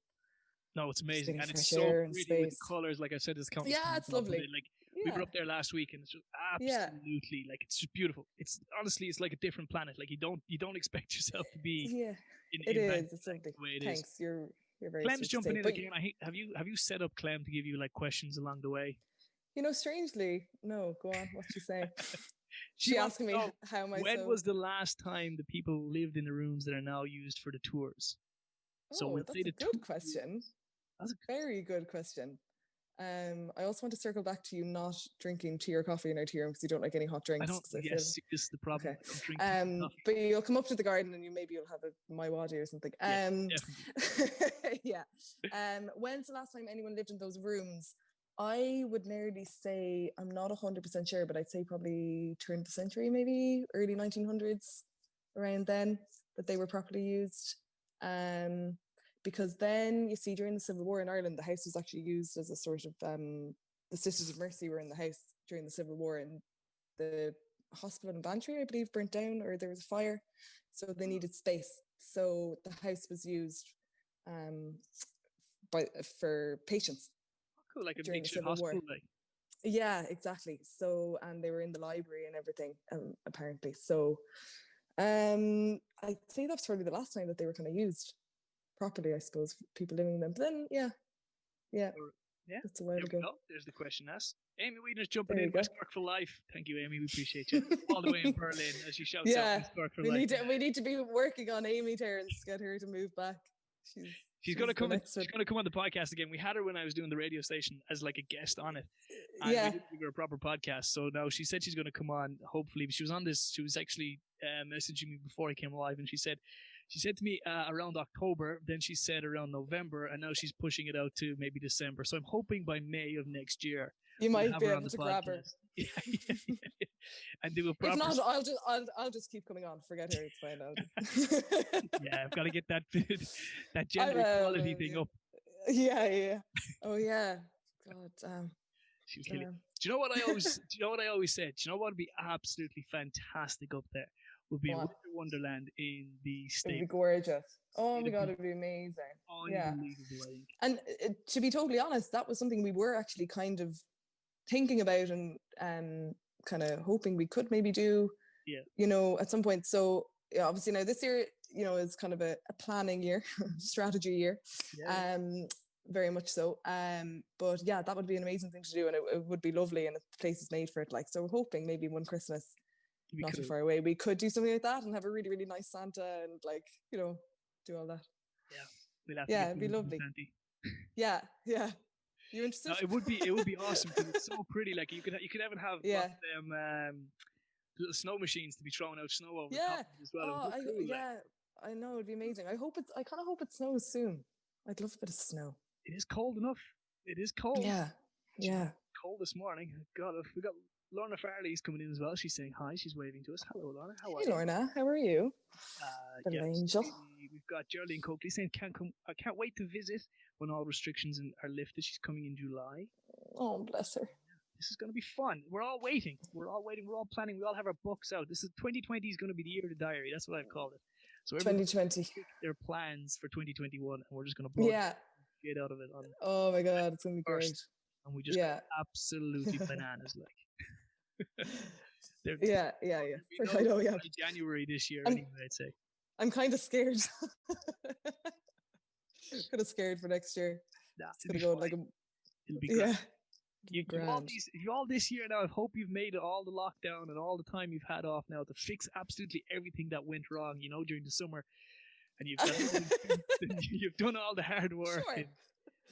no, it's amazing, and it's so pretty with the colours. Like I said, it's it's lovely. Like we were up there last week, and it's just absolutely like it's just beautiful. It's honestly, it's like a different planet. Like you don't expect yourself to be. It's something. Thanks, you're very. Clem's jumping in again. Have you set up Clem to give you like questions along the way? You know, strangely, no. Go on. What's she saying? She asked me how am I. When was the last time the people lived in the rooms that are now used for the tours? That's a good question. That's a very good question. I also want to circle back to you not drinking tea or coffee in our tea room because you don't like any hot drinks. This is the problem. Okay. But you'll come up to the garden and you'll have a my waddy or something. Yeah. When's the last time anyone lived in those rooms? I would nearly say, I'm not 100% sure, but I'd say probably turn of the century, maybe early 1900s, around then, that they were properly used. Because then, you see, during the Civil War in Ireland, the house was actually used as a sort of, the Sisters of Mercy were in the house during the Civil War, and the hospital in Bantry, I believe, burnt down, or there was a fire, so they needed space. So the house was used for patients. Cool, like a makeshift hospital, like. Yeah, exactly. So, and they were in the library and everything, apparently. So, I'd say that's probably the last time that they were kind of used properly, I suppose, people living in them. But then, yeah, that's a while ago. There's the question asked. Amy Wheater's jumping in. West Cork for life. Thank you, Amy. We appreciate you. All the way in Berlin, as she shouts out, West Cork for life. We need to be working on Amy Terrence, get her to move back. She's going to come. She's going to come on the podcast again. We had her when I was doing the radio station as like a guest on it, and we didn't give her a proper podcast. So now she said she's going to come on. Hopefully, she was on this. She was actually messaging me before I came live, and she said to me around October. Then she said around November, and now she's pushing it out to maybe December. So I'm hoping by May of next year you might be able to grab her. Yeah. And do a proper. If not, I'll just keep coming on. Forget her. It's fine. Yeah, I've got to get that gender equality thing up. Yeah. Oh yeah. God damn. She was killing. Do you know what I always said? Do you know what would be absolutely fantastic up there? Would be a winter wonderland in the state. It'd be gorgeous. Oh my God, it'd be amazing. Unbelievable, I think. And to be totally honest, that was something we were actually kind of thinking about and kind of hoping we could maybe do, at some point. So obviously now this year, is kind of a planning year, strategy year, very much so. But yeah, that would be an amazing thing to do, and it would be lovely, and the place is made for it. Like, so we're hoping maybe one Christmas, not too far away, we could do something like that and have a really, really nice Santa and do all that. Yeah, we'll have it'd be lovely. Yeah. You interested? No, it would be awesome because it's so pretty. Like you could even have little snow machines to be throwing out snow over top as well. I know, it'd be amazing. I kind of hope it snows soon. I'd love a bit of snow. It is cold enough. It is cold. Yeah. Cold this morning. God, we got Lorna Farley's coming in as well. She's saying hi. She's waving to us. Hello, Lorna. How are you? Hey, Lorna. How are you? Angel. We've got Geraldine Coakley saying, I can't wait to visit when all restrictions are lifted. She's coming in July. Oh, bless her. This is going to be fun. We're all waiting. We're all waiting. We're all planning. We all have our books out. This is 2020 is going to be the year of the diary. That's what I've called it. So everyone 2020. pick their plans for 2021, and we're just going to blow Yeah. the shit out of it on Oh my God, it's gonna be great. first, and we just go absolutely bananas like. Yeah. I know. Yeah. January this year, I'm- anyway. I'd say. I'm kind of scared. Kind of scared for next year. Nah, It's gonna go like a it'll be great. yeah. You all this year now. I hope you've made it all the lockdown and all the time you've had off now to fix absolutely everything that went wrong. During the summer, and you've done all the hard work. Sure. And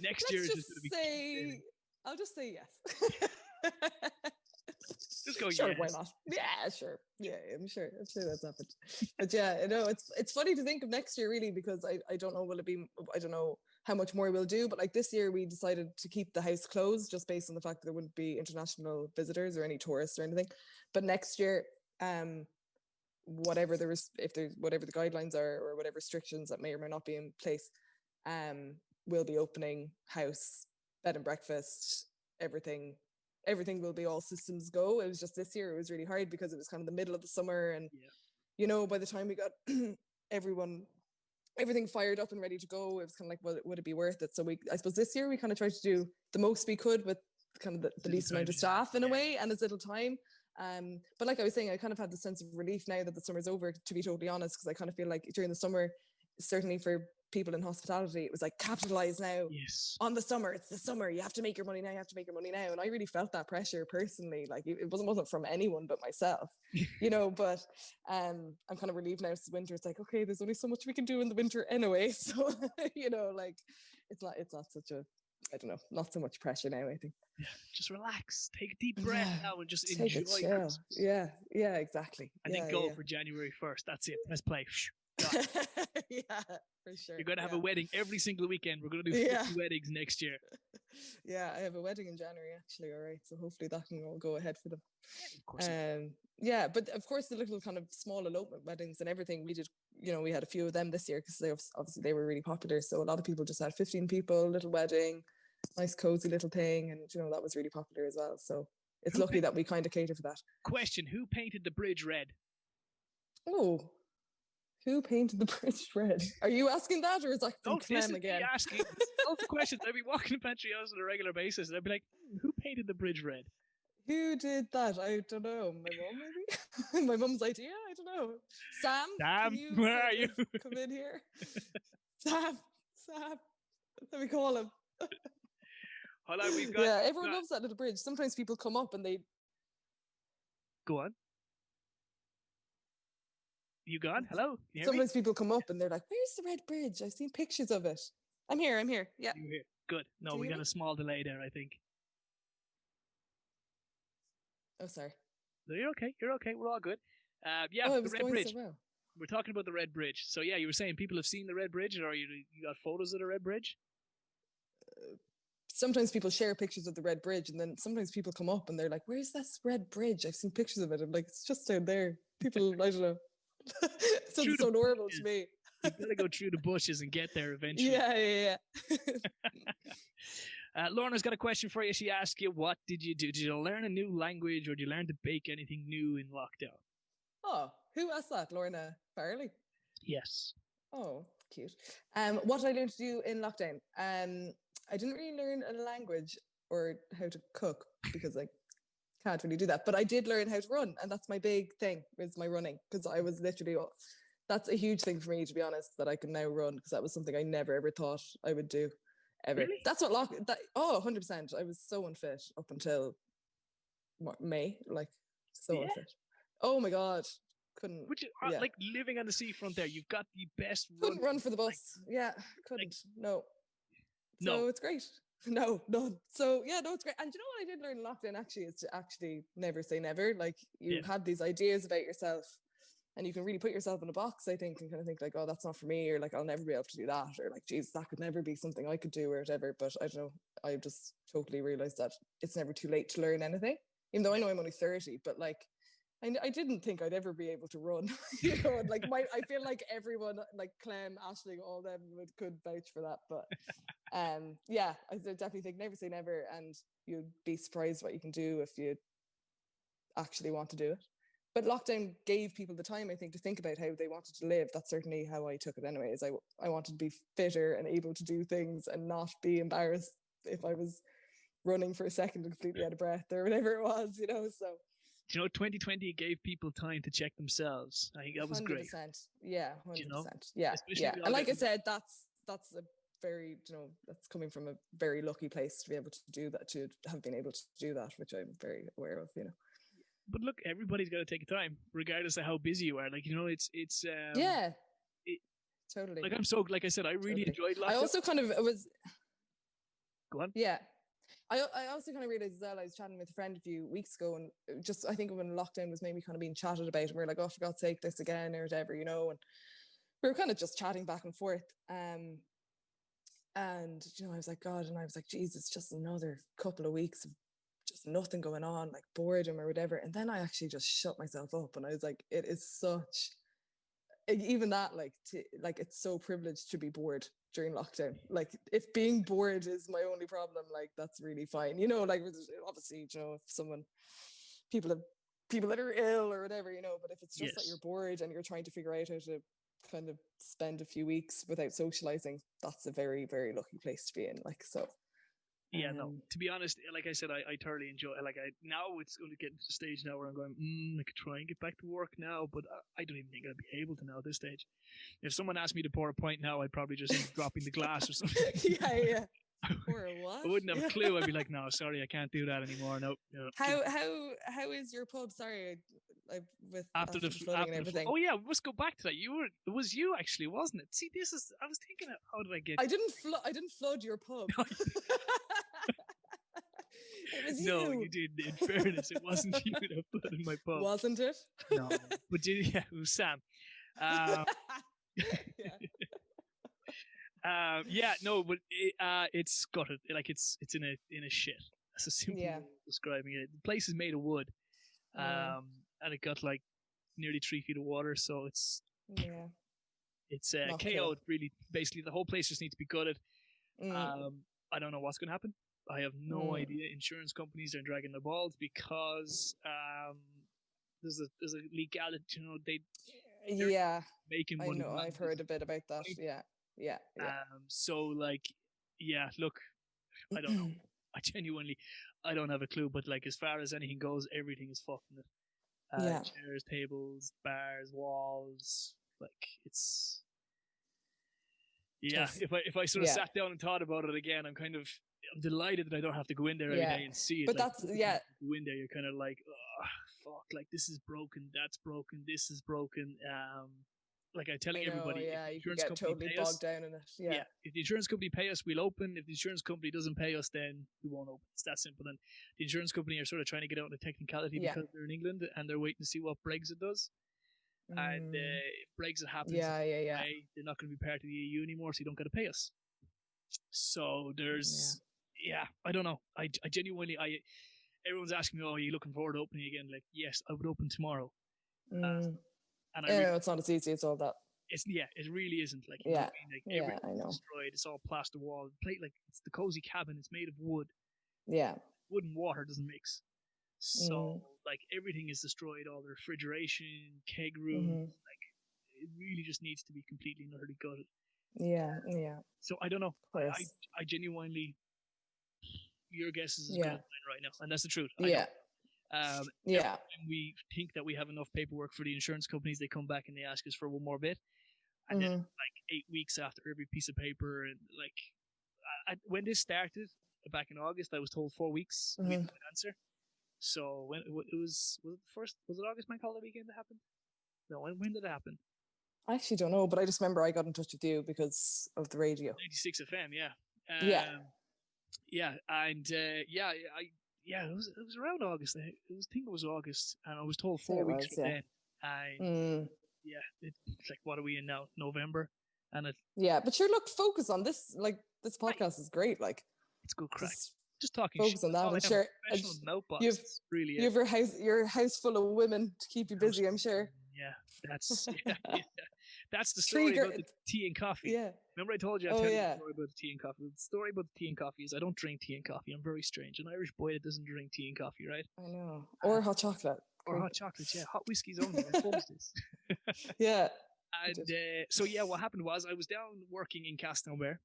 next Let's year is just just going to be. say, I'll just say yes. Just go Sure, yes. why not? Yeah, sure. Yeah, I'm sure that's happened. But yeah, it's funny to think of next year really, because I don't know, I don't know how much more we'll do, but like this year we decided to keep the house closed just based on the fact that there wouldn't be international visitors or any tourists or anything. But next year, whatever the guidelines are or whatever restrictions that may or may not be in place, we'll be opening house, bed and breakfast, everything will be all systems go. It was just this year it was really hard because it was kind of the middle of the summer, and by the time we got everything fired up and ready to go, it was kind of like, would it be worth it? So I suppose this year we kind of tried to do the most we could with kind of the least amount of staff in a way and as little time. But like I was saying, I kind of had the sense of relief now that the summer's over, to be totally honest, because I kind of feel like during the summer, certainly for people in hospitality, it was like capitalize now on the summer. It's the summer. You have to make your money now. And I really felt that pressure personally. Like it wasn't from anyone but myself, but I'm kind of relieved now. It's winter. It's like, okay, there's only so much we can do in the winter anyway. So, like it's not such a, I don't know, not so much pressure now, I think. Yeah, just relax. Take a deep breath now and just Take enjoy it, Christmas. Yeah, exactly. And then go for January 1st. That's it. Press play. Yeah, for sure. You're going to have a wedding every single weekend. We're going to do 50 weddings next year. Yeah, I have a wedding in January actually. All right, so hopefully that can all go ahead for them. Yeah, of course. Yeah, but of course the little kind of small elopement weddings and everything we did. We had a few of them this year because they were really popular. So a lot of people just had 15 people, little wedding, nice cozy little thing, and that was really popular as well. So it's lucky that we kind of cater for that. Question: who painted the bridge red? Oh. Who painted the bridge red? Are you asking that, or is that from Clem again? Me asking all the questions. I'd be walking to Bantry House on a regular basis, and I'd be like, "Who painted the bridge red? Who did that? I don't know. My mom, maybe. My mom's idea. I don't know. Sam, where are you? Come in here. Sam. Let me call him. Hold on, we've got. Yeah, everyone loves that little bridge. Sometimes people come up and they. Go on. You gone? Hello? Sometimes people come up and they're like, "Where's the red bridge? I've seen pictures of it." I'm here. Yeah. You're here. Good. No, we got a small delay there, I think. Oh, sorry. No, you're okay. We're all good. Yeah, the red bridge. So well. We're talking about the red bridge. So yeah, you were saying people have seen the red bridge, or you got photos of the red bridge? Sometimes people share pictures of the red bridge, and then sometimes people come up and they're like, "Where's this red bridge? I've seen pictures of it." I'm like, "It's just down there." People, I don't know. It's so normal to me. You've got to go through the bushes and get there eventually. Yeah. Lorna's got a question for you. She asked you, what did you do? Did you learn a new language, or did you learn to bake anything new in lockdown? Oh, who asked that? Lorna Farley? Yes. Oh, cute. What did I learn to do in lockdown? I didn't really learn a language or how to cook because I can't really do that. But I did learn how to run, and that's my big thing, is my running, because I was literally, that's a huge thing for me, to be honest, that I can now run, because that was something I never ever thought I would do ever. Really? That's what 100%. I was so unfit up until May, like unfit. Oh my god, couldn't. Which like living on the seafront there, you've got the best. Couldn't run for the bus. Yeah, couldn't. No. So it's great. No, none. So yeah, no, it's great. And you know what I did learn in lockdown actually is to actually never say never. Like you have these ideas about yourself, and you can really put yourself in a box, I think, and kind of think like, oh, that's not for me, or like I'll never be able to do that, or like, geez, that could never be something I could do, or whatever. But I don't know. I just totally realized that it's never too late to learn anything. Even though I know I'm only 30, but like I didn't think I'd ever be able to run. And like I feel like everyone, like Clem, Ashling, all them could vouch for that. But Yeah, I definitely think never say never, and you'd be surprised what you can do if you actually want to do it. But lockdown gave people the time, I think, to think about how they wanted to live. That's certainly how I took it anyway, is I wanted to be fitter and able to do things and not be embarrassed if I was running for a second and completely out of breath or whatever it was, So 2020 gave people time to check themselves. I think that was 100%. great. Yeah, 100%. Yeah, Especially yeah. And like I said, that's a very, that's coming from a very lucky place to be able to do that, to have been able to do that, which I'm very aware of, But look, everybody's got to take a time, regardless of how busy you are. Like, it's yeah, it, totally. Like I said, I really enjoyed lockdown. I also kind of was. Go on. Yeah. I also kind of realized as well, I was chatting with a friend a few weeks ago, and I think when lockdown was maybe kind of being chatted about, and we were like, oh, for God's sake, this again or whatever, and we were kind of just chatting back and forth. And I was like, God, and I was like, Jesus, just another couple of weeks of just nothing going on, like boredom or whatever. And then I actually just shut myself up, and I was like, it is such, even that, it's so privileged to be bored during lockdown. Like, if being bored is my only problem, like, that's really fine. Like, obviously, if people that are ill or whatever, but if it's just that you're bored and you're trying to figure out how to kind of spend a few weeks without socializing, that's a very, very lucky place to be in. Like, so. Yeah, no. To be honest, like I said, I thoroughly enjoy it. Like, now it's going to get to the stage now where I'm going, I could try and get back to work now, but I don't even think I'd be able to now at this stage. If someone asked me to pour a pint now, I'd probably just end up dropping the glass or something. Yeah. Or what? I wouldn't have a clue. I'd be like, no, sorry, I can't do that anymore. No. How is your pub? Sorry, with after the flooding and everything. Oh yeah, let's go back to that. It was you actually, wasn't it? See, I was thinking, how did I get? I didn't flood your pub. It was you. No, you did. In fairness, it wasn't you that flooded my pub. Wasn't it? No, but it was Sam. No, but it's gutted. Like, it's in a shit. That's a simple way of describing it. The place is made of wood, and it got like nearly 3 feet of water, so it's KO'd. Cool. Really, basically, the whole place just needs to be gutted. I don't know what's going to happen. I have no idea. Insurance companies are dragging their balls because there's a legality. They're making money. I know. I've heard a bit about that. Yeah. So, look, I don't know. I don't have a clue. But like, as far as anything goes, everything is fucking it. Chairs, tables, bars, walls. Like, it's. Yeah, if I sort of sat down and thought about it again, I'm delighted that I don't have to go in there every day and see it. But that's go in there, you're kind of like, oh, fuck, like, this is broken, that's broken, this is broken. Like I'm telling everybody, you can get totally bogged down in it. Yeah, if the insurance company pay us, we'll open. If the insurance company doesn't pay us, then we won't open. It's that simple. And the insurance company are sort of trying to get out of the technicality because they're in England and they're waiting to see what Brexit does. And if Brexit happens, they're not going to be part of the EU anymore, so you don't got to pay us. So there's, I don't know. I genuinely, everyone's asking me, oh, are you looking forward to opening again? Like, yes, I would open tomorrow. And it's not as easy as all that. It really isn't. Like, everything's destroyed. It's all plaster wall. Like, it's the cozy cabin. It's made of wood. Yeah. Wood and water doesn't mix. So, like, everything is destroyed. All the refrigeration, keg rooms, like, it really just needs to be completely and utterly gutted. Yeah. So I don't know. I genuinely, your guess is as good as mine right now, and that's the truth. When we think that we have enough paperwork for the insurance companies, they come back and they ask us for one more bit, and then like 8 weeks after every piece of paper, and like when this started back in August, I was told 4 weeks with an answer. So when it was it the first? Was it August bank holiday weekend that happened? No, when did it happen? I actually don't know, but I just remember I got in touch with you because of the radio. 96 FM, yeah. It was around August. I think it was August, and I was told 4 weeks from then. And it's like, what are we in now? November, and but sure, look, focus on this. Like, this podcast is great. Like, it's good crack. Just talking. Focus on that. I'm sure. You have your house full of women to keep you busy. I'm sure. Yeah, that's That's the story about the tea and coffee. Yeah. Remember I told you Oh, the yeah. story about the tea and coffee? The story about the tea and coffee is I don't drink tea and coffee. I'm very strange. An Irish boy that doesn't drink tea and coffee, right? I know. Or hot chocolate. Or hot chocolate, yeah. Hot whiskies only. I told this. Yeah. And so, yeah, what happened was I was down working in Castletownbere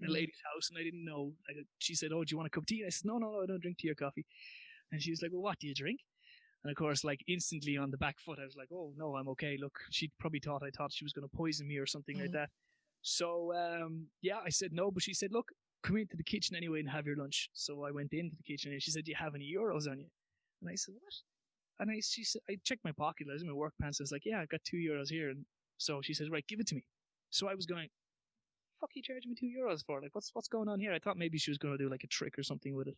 in a lady's house, and I didn't know. She said, "Oh, do you want a cup of tea?" And I said, No, I don't drink tea or coffee." And she was like, "Well, what do you drink?" And of course, like instantly on the back foot, I was like, "Oh no, I'm okay." Look, she probably thought I thought she was going to poison me or something like that. So yeah, I said no, but she said, "Look, come into the kitchen anyway and have your lunch." So I went into the kitchen and she said, "Do you have any euros on you?" And I said, "What?" And she said, I checked my pocket, I was in my work pants. I was like, "Yeah, I got €2 here." And so she says, "Right, give it to me." So I was going, "Fuck, you charging me €2 for? Like, what's going on here?" I thought maybe she was going to do like a trick or something with it.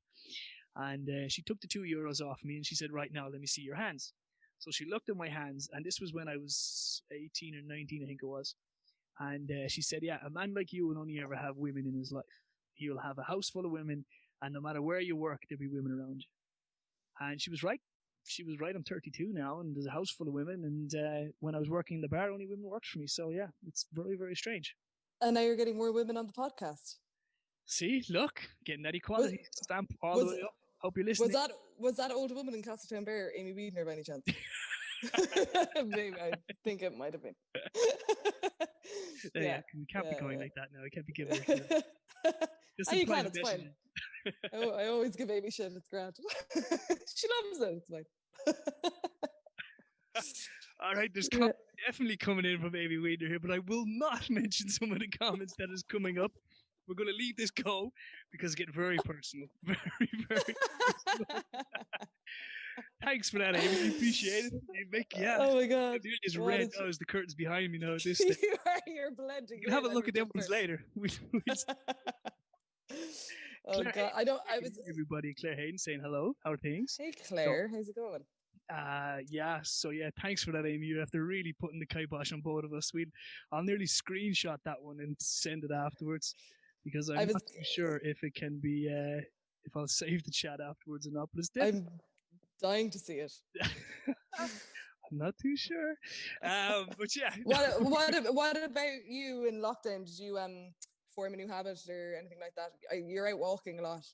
And she took the €2 off me and she said, "Right now, let me see your hands." So she looked at my hands, and this was when I was 18 or 19, I think it was. And she said, "Yeah, a man like you will only ever have women in his life. He'll have a house full of women, and no matter where you work, there'll be women around you." And she was right. She was right. I'm 32 now, and there's a house full of women. And when I was working in the bar, only women worked for me. So yeah, it's very, very strange. And now you're getting more women on the podcast. See, look, getting that equality stamp all the way up. Hope you're listening. Was that old woman in Castletownbere Amy Weidner by any chance? Maybe, I think it might have been. Yeah, we can't be going like that now. I can't be giving her shit. You can, it's fine. I always give Amy shit, it's grand. She loves it, it's fine. All right, there's definitely coming in from Amy Weidner here, but I will not mention some of the comments that is coming up. We're going to leave this go because it's getting very personal. Very, very personal. Thanks for that, Amy. I appreciate it. Oh my God. It's red now as the curtain's behind me now. At this stage. You're blending. You can have a look at them ones later. Oh God, everybody. Claire Hayden saying hello. How are things? Hey Claire, how's it going? Yeah. So yeah, thanks for that, Amy. You have to really put in the kibosh on both of us. I'll nearly screenshot that one and send it afterwards because I'm not too sure if it can be if I'll save the chat afterwards or not. But it's definitely. I'm dying to see it. I'm not too sure. But yeah. What about you in lockdown? Did you form a new habit or anything like that? You're out walking a lot.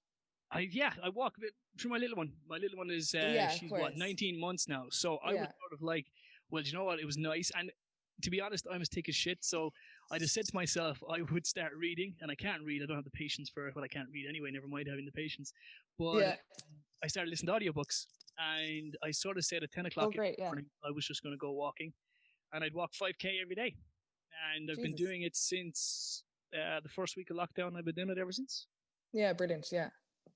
I walk a bit through my little one. My little one is she's 19 months now. So I was sort of like, well, you know what? It was nice. And to be honest, I'm as thick as shit. So I just said to myself, I would start reading, and I can't read. I don't have the patience for it. Well, I can't read anyway. Never mind having the patience. But I started listening to audiobooks, and I sort of said at 10 o'clock in the morning, I was just going to go walking, and I'd walk 5K every day. And I've been doing it since the first week of lockdown. I've been doing it ever since. Yeah, brilliant. Yeah.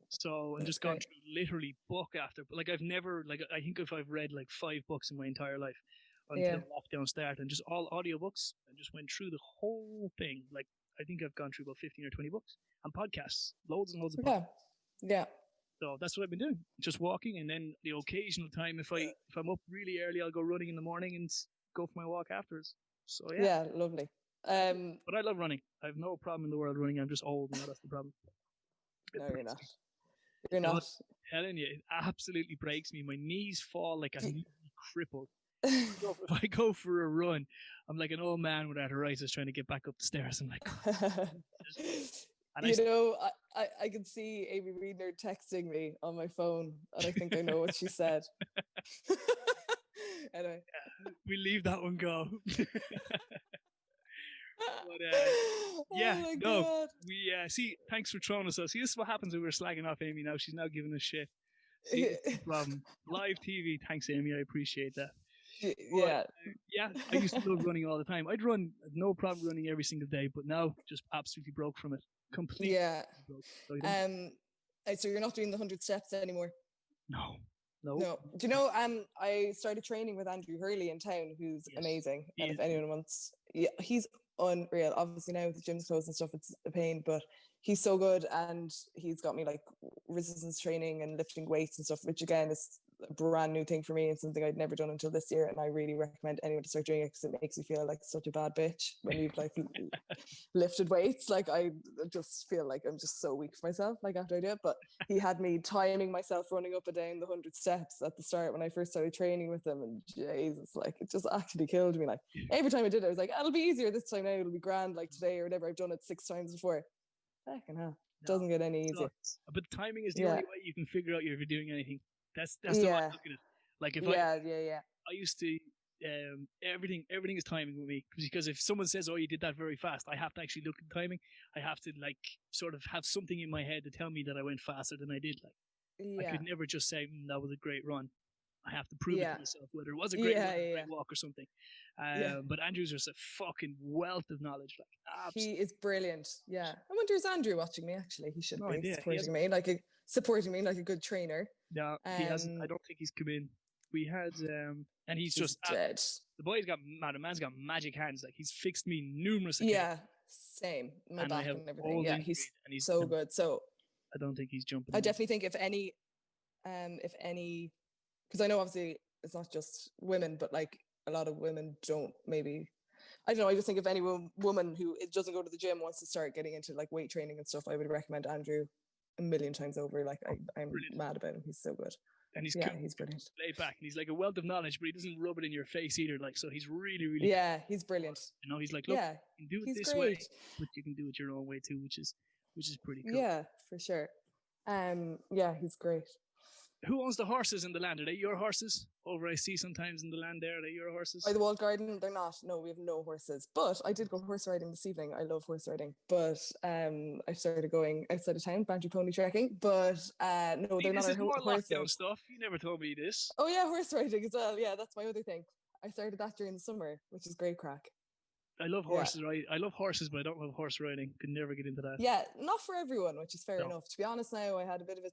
So I'm just gone through literally book after, like I've never, like I think if I've read like 5 books in my entire life until lockdown started, and just all audiobooks, and just went through the whole thing. Like I think I've gone through about 15 or 20 books and podcasts, loads and loads of podcasts. Yeah. So that's what I've been doing, just walking, and then the occasional time if I'm up really early, I'll go running in the morning and go for my walk afterwards. So yeah, lovely. But I love running. I have no problem in the world running. I'm just old now. That's the problem. No, you're not. You're not. I'm telling you, it absolutely breaks me. My knees fall like I'm crippled. So if I go for a run, I'm like an old man with arthritis trying to get back up the stairs. I'm like, I can see Amy Weidner texting me on my phone, and I think I know what she said. Anyway, we leave that one go. But God. We see. Thanks for throwing us out. See, this is what happens when we're slagging off Amy. Now she's now giving us shit. See, it's the problem. Live TV. Thanks, Amy. I appreciate that. Yeah. But, I used to love running all the time. I'd run, no problem running every single day, but now just absolutely broke from it. Completely. Yeah. Broke. So you're not doing the 100 steps anymore? No. Do you know? I started training with Andrew Hurley in town, who's amazing. And if anyone wants, he's unreal. Obviously now with the gym's closed and stuff, it's a pain, but he's so good, and he's got me like resistance training and lifting weights and stuff, which again is a brand new thing for me and something I'd never done until this year. And I really recommend anyone to start doing it because it makes you feel like such a bad bitch when you've like lifted weights. Like I just feel like I'm just so weak for myself like after I do it. But he had me timing myself running up and down the 100 steps at the start when I first started training with him, and Jesus, like it just actually killed me. Like every time I did it, I was like, it'll be easier this time now, it'll be grand like today or whatever. I've done it 6 times before. Fucking hell. Doesn't get any easier. But timing is the only way you can figure out if you're doing anything. That's the way I look at it. Like if I used to everything is timing with me, because if someone says, "Oh, you did that very fast," I have to actually look at the timing. I have to like sort of have something in my head to tell me that I went faster than I did. Like I could never just say that was a great run. I have to prove it to myself, whether it was a great run, a great walk or something. But Andrew's just a fucking wealth of knowledge. Like he is brilliant. Yeah, I wonder, is Andrew watching me? Actually, he should be supporting me like a good trainer. No, he hasn't. I don't think he's come in. We had, and he's just dead. The boy's got the man's got magic hands. Like he's fixed me numerous occasions. Yeah, same. My back and everything. Yeah, he's so good. So I don't think he's jumping. I definitely think if any, because I know obviously it's not just women, but like a lot of women don't maybe. I don't know. I just think if any woman who doesn't go to the gym wants to start getting into like weight training and stuff, I would recommend Andrew a million times over. Like I'm mad about him. He's so good. And he's he's brilliant. Laid back, and he's like a wealth of knowledge, but he doesn't rub it in your face either. Like, so he's really he's brilliant. You know, he's like, look, you can do it this way, but you can do it your own way too, which is pretty cool. Yeah, for sure. He's great. Who owns the horses in the land? Are they your horses? Over I see sometimes in the land there. Are they your horses? By the walled garden, they're not. No, we have no horses. But I did go horse riding this evening. I love horse riding. But I started going outside of town, Bantry pony trekking. But no, they're not our horses. Lockdown stuff. You never told me this. Oh yeah, horse riding as well. Yeah, that's my other thing. I started that during the summer, which is great crack. I love horses, right? I love horses, but I don't love horse riding. Could never get into that. Yeah, not for everyone, which is fair enough. To be honest now, I had a bit of a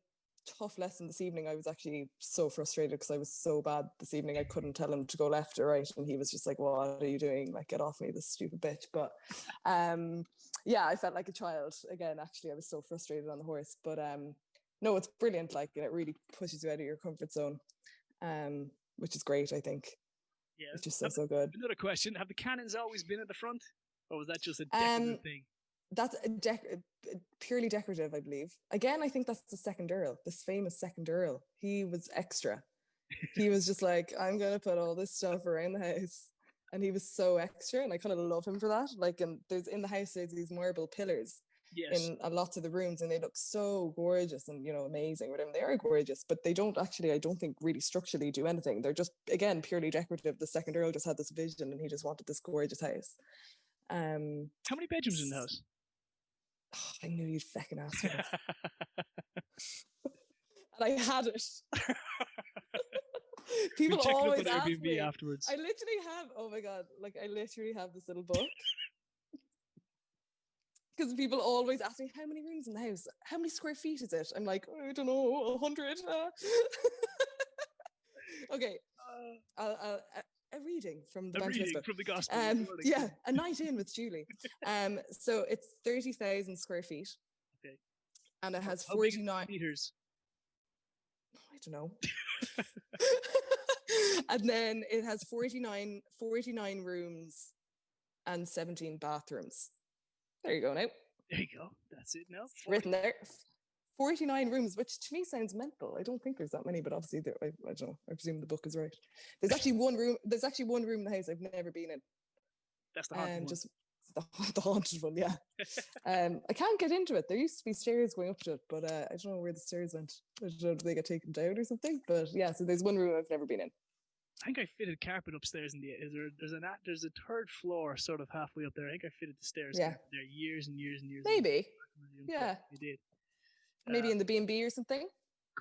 tough lesson this evening. I was actually so frustrated because I was so bad this evening. I couldn't tell him to go left or right, and he was just like, "What are you doing? Like, get off me, this stupid bitch!" But I felt like a child again. Actually, I was so frustrated on the horse. But no, it's brilliant. Like, it really pushes you out of your comfort zone, which is great. I think. Yeah, it's just so good. Another question: have the cannons always been at the front, or was that just a decorative thing? That's purely decorative, I believe. Again, I think that's the second Earl, this famous second Earl. He was extra. He was just like, I'm going to put all this stuff around the house. And he was so extra, and I kind of love him for that. Like, and there's in the house, there's these marble pillars in lots of the rooms, and they look so gorgeous and, you know, amazing. Whatever, they are gorgeous, but they don't actually, I don't think, really structurally do anything. They're just, again, purely decorative. The second Earl just had this vision, and he just wanted this gorgeous house. How many bedrooms in the house? Oh, I knew you'd fucking ask me this. And I had it. People always ask me afterwards. I literally have, oh my God, like I literally have this little book. Because people always ask me, how many rooms in the house? How many square feet is it? I'm like, I don't know, 100. Okay. A reading from the gospel. A night in with Julie. So it's 30,000 square feet. Okay. And it has 49 meters. I don't know. And then it has 49 rooms and 17 bathrooms. There you go now. There you go. That's it now. Written there. 49 rooms, which to me sounds mental. I don't think there's that many, but obviously I don't know. I presume the book is right. There's actually one room in the house I've never been in. That's the haunted one. Just the haunted one, yeah. I can't get into it. There used to be stairs going up to it, but I don't know where the stairs went. I don't know if they got taken down or something. But yeah, so there's one room I've never been in. I think I fitted carpet upstairs in there's a third floor sort of halfway up there. I think I fitted the stairs there years and years and years. Maybe. Yeah. I did. Maybe in the B&B or something.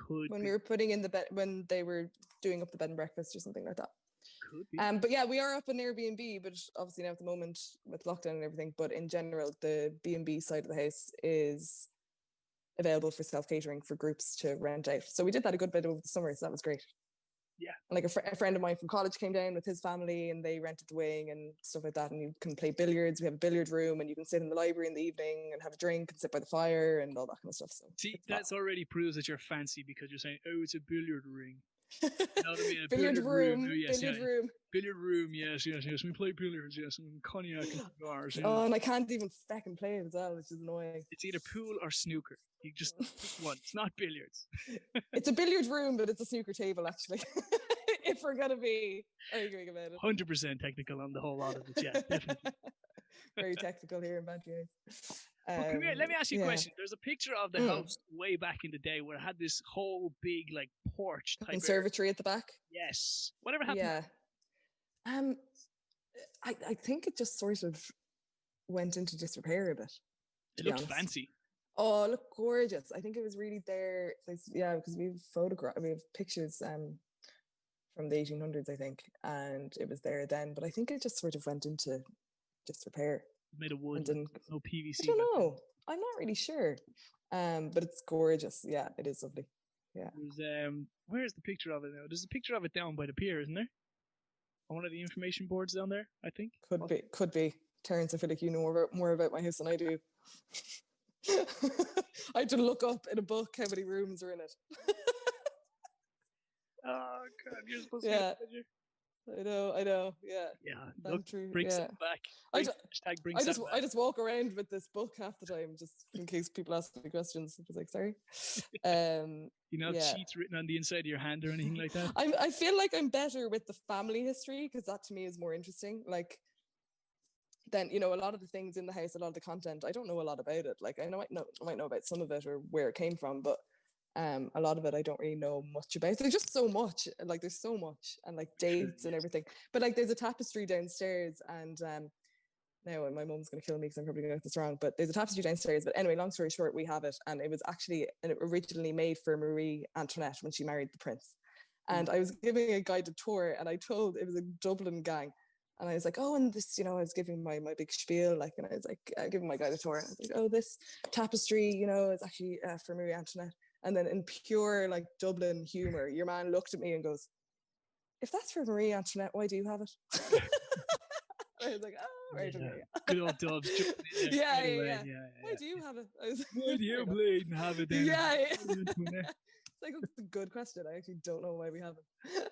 When we were putting in the bed, when they were doing up the bed and breakfast or something like that. Could be. But yeah, we are up in Airbnb, but obviously now at the moment with lockdown and everything. But in general, the B&B side of the house is available for self-catering for groups to rent out. So we did that a good bit over the summer, so that was great. Yeah. And like a friend of mine from college came down with his family, and they rented the wing and stuff like that. And you can play billiards. We have a billiard room, and you can sit in the library in the evening and have a drink and sit by the fire and all that kind of stuff. So see, that's already proves that you're fancy, because you're saying, oh, it's a billiard ring. You know what I mean? A Billiard room. Yes, Billiard yeah. room. Billiard room, yes. We play billiards, yes. And cognac and cigars. Oh, and I can't even fucking play it as well, which is annoying. It's either pool or snooker. You just pick one. It's not billiards. It's a billiard room, but it's a snooker table, actually. If we're going to be arguing about it. 100% technical on the whole lot of it, yeah, definitely. Very technical here in Bantry House. Well, come here, let me ask you a question. There's a picture of the house way back in the day where it had this whole big, like, porch type conservatory at the back. Yes. Whatever happened? Yeah. I think it just sort of went into disrepair a bit. It looked fancy. Oh, it looked gorgeous. I think it was really there. Yeah, because we have pictures from the 1800s, I think, and it was there then. But I think it just sort of went into disrepair. Made of wood, no PVC. I don't know. I'm not really sure. But it's gorgeous. Yeah, it is lovely. Yeah. Where's the picture of it now? There's a picture of it down by the pier, isn't there? On one of the information boards down there, I think. Could be. Terence, I feel like you know more about my house than I do. I had to look up in a book how many rooms are in it. Oh God, you're supposed to get a picture. I know. Yeah. Yeah. Look, bring something back. I just walk around with this book half the time, just in case people ask me questions. I was like, sorry. You know, cheats written on the inside of your hand or anything like that. I feel like I'm better with the family history because that to me is more interesting. Like, then a lot of the things in the house, a lot of the content, I don't know a lot about it. Like, I might know about some of it or where it came from, but a lot of it I don't really know much about. There's just so much, like there's so much, and like dates and everything. But like there's a tapestry downstairs, and now my mum's gonna kill me because I'm probably gonna get this wrong. But there's a tapestry downstairs. But anyway, long story short, we have it, and it was actually originally made for Marie Antoinette when she married the prince. And I was giving a guided tour, and it was a Dublin gang. And I was like, oh, and this, I was giving my big spiel, like, and I was like, giving my guided tour. And I was like, oh, this tapestry, is actually for Marie Antoinette. And then in pure, like, Dublin humor, your man looked at me and goes, if that's for Marie Antoinette, why do you have it? I was like, oh, right, okay. Good old Dubs. Yeah. Why do you have it? I was like, why do you bleed and have it then? Yeah. It's like, that's a good question. I actually don't know why we have it.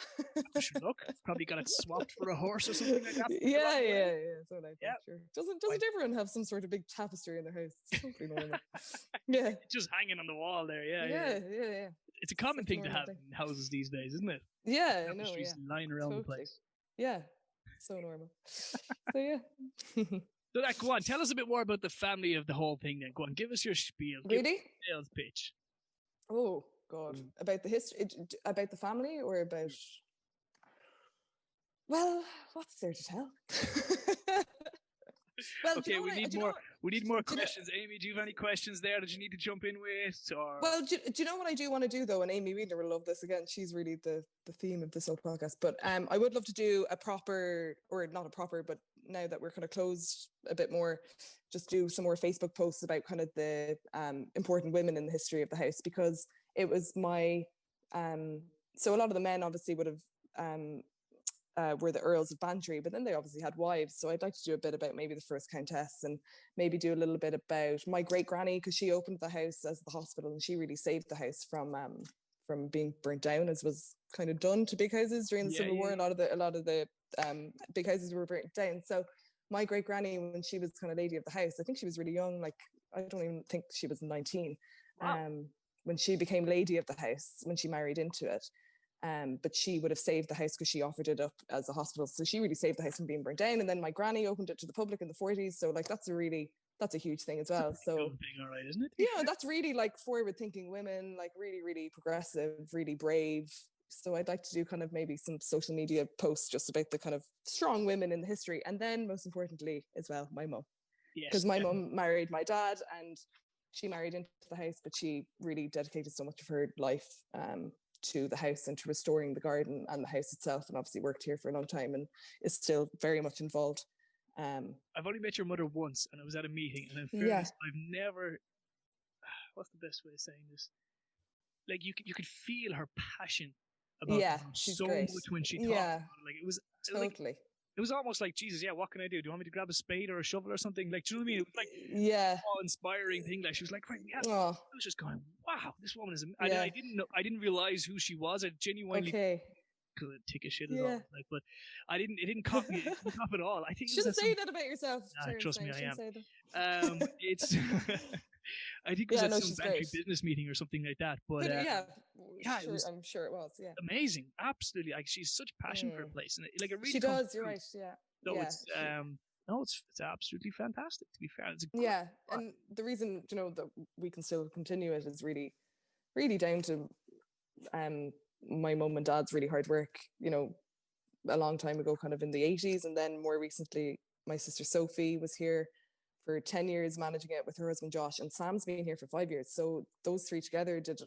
I should look. Probably got it swapped for a horse or something like that. Yeah. So like, sure. Doesn't everyone have some sort of big tapestry in their house? It's totally normal. Yeah. It's just hanging on the wall there. Yeah. It's a common thing to have in houses these days, isn't it? Yeah, I know. Lying around the place. Yeah. So normal. So yeah. So go on, tell us a bit more about the family of the whole thing then. Go on, give us your spiel. Really? Give us the sales pitch. Oh God. About the history, about the family, or about, well, what's there to tell? Well, okay, we need more questions. Amy, do you have any questions there that you need to jump in with? Or? Well, do you know what I do want to do though? And Amy Wheeler will love this again. She's really the theme of this whole podcast. But I would love to do a proper, or not a proper, but now that we're kind of closed a bit more, just do some more Facebook posts about kind of the important women in the history of the house, because it was my so a lot of the men obviously would have were the Earls of Bantry, but then they obviously had wives. So I'd like to do a bit about maybe the first Countess, and maybe do a little bit about my great granny, because she opened the house as the hospital, and she really saved the house from being burnt down, as was kind of done to big houses during the Civil War. A lot of the big houses were burnt down. So my great granny, when she was kind of lady of the house, I think she was really young. Like, I don't even think she was 19. Wow. When she became lady of the house, when she married into it. But she would have saved the house because she offered it up as a hospital. So she really saved the house from being burnt down. And then my granny opened it to the public in the 40s. So like, that's a huge thing as well. So thing, all right, isn't it? Yeah, that's really like forward thinking women, like really, really progressive, really brave. So I'd like to do kind of maybe some social media posts just about the kind of strong women in the history. And then most importantly as well, my mum. Because my mum married my dad, and she married into the house, but she really dedicated so much of her life to the house and to restoring the garden and the house itself, and obviously worked here for a long time and is still very much involved. I've only met your mother once, and I was at a meeting, and in fairness, I've never, what's the best way of saying this? Like, you could feel her passion about she's so great. much when she talked about it. Like, it was totally. it was almost like, Jesus, yeah, what can I do? Do you want me to grab a spade or a shovel or something? Like, do you know what I mean? It was like Yeah. awe-inspiring thing. Like, she was like, right, yeah. Oh, I was just going, wow, this woman is. yeah. I didn't realize who she was. I genuinely Okay. could take a shit as Yeah. always, like, but I didn't. It didn't cop me. It didn't cop at all. I think it was Shouldn't say that about yourself. trust me, I am. Say that. It's. I think it was Yeah, at no, some she's Bantry great. business meeting or something like that. But Yeah, yeah, sure, it was I'm sure it was. Yeah. amazing. Absolutely, like she's such passion for a place, and like it really She comes does. You're through. right. Yeah. So Yeah. it's no, it's absolutely fantastic. To be fair, it's a great Yeah, spot. and the reason that we can still continue it is really, really down to my mum and dad's really hard work. A long time ago, kind of in the 80s, and then more recently, my sister Sophie was here for 10 years managing it with her husband Josh, and Sam's been here for 5 years. So those three together did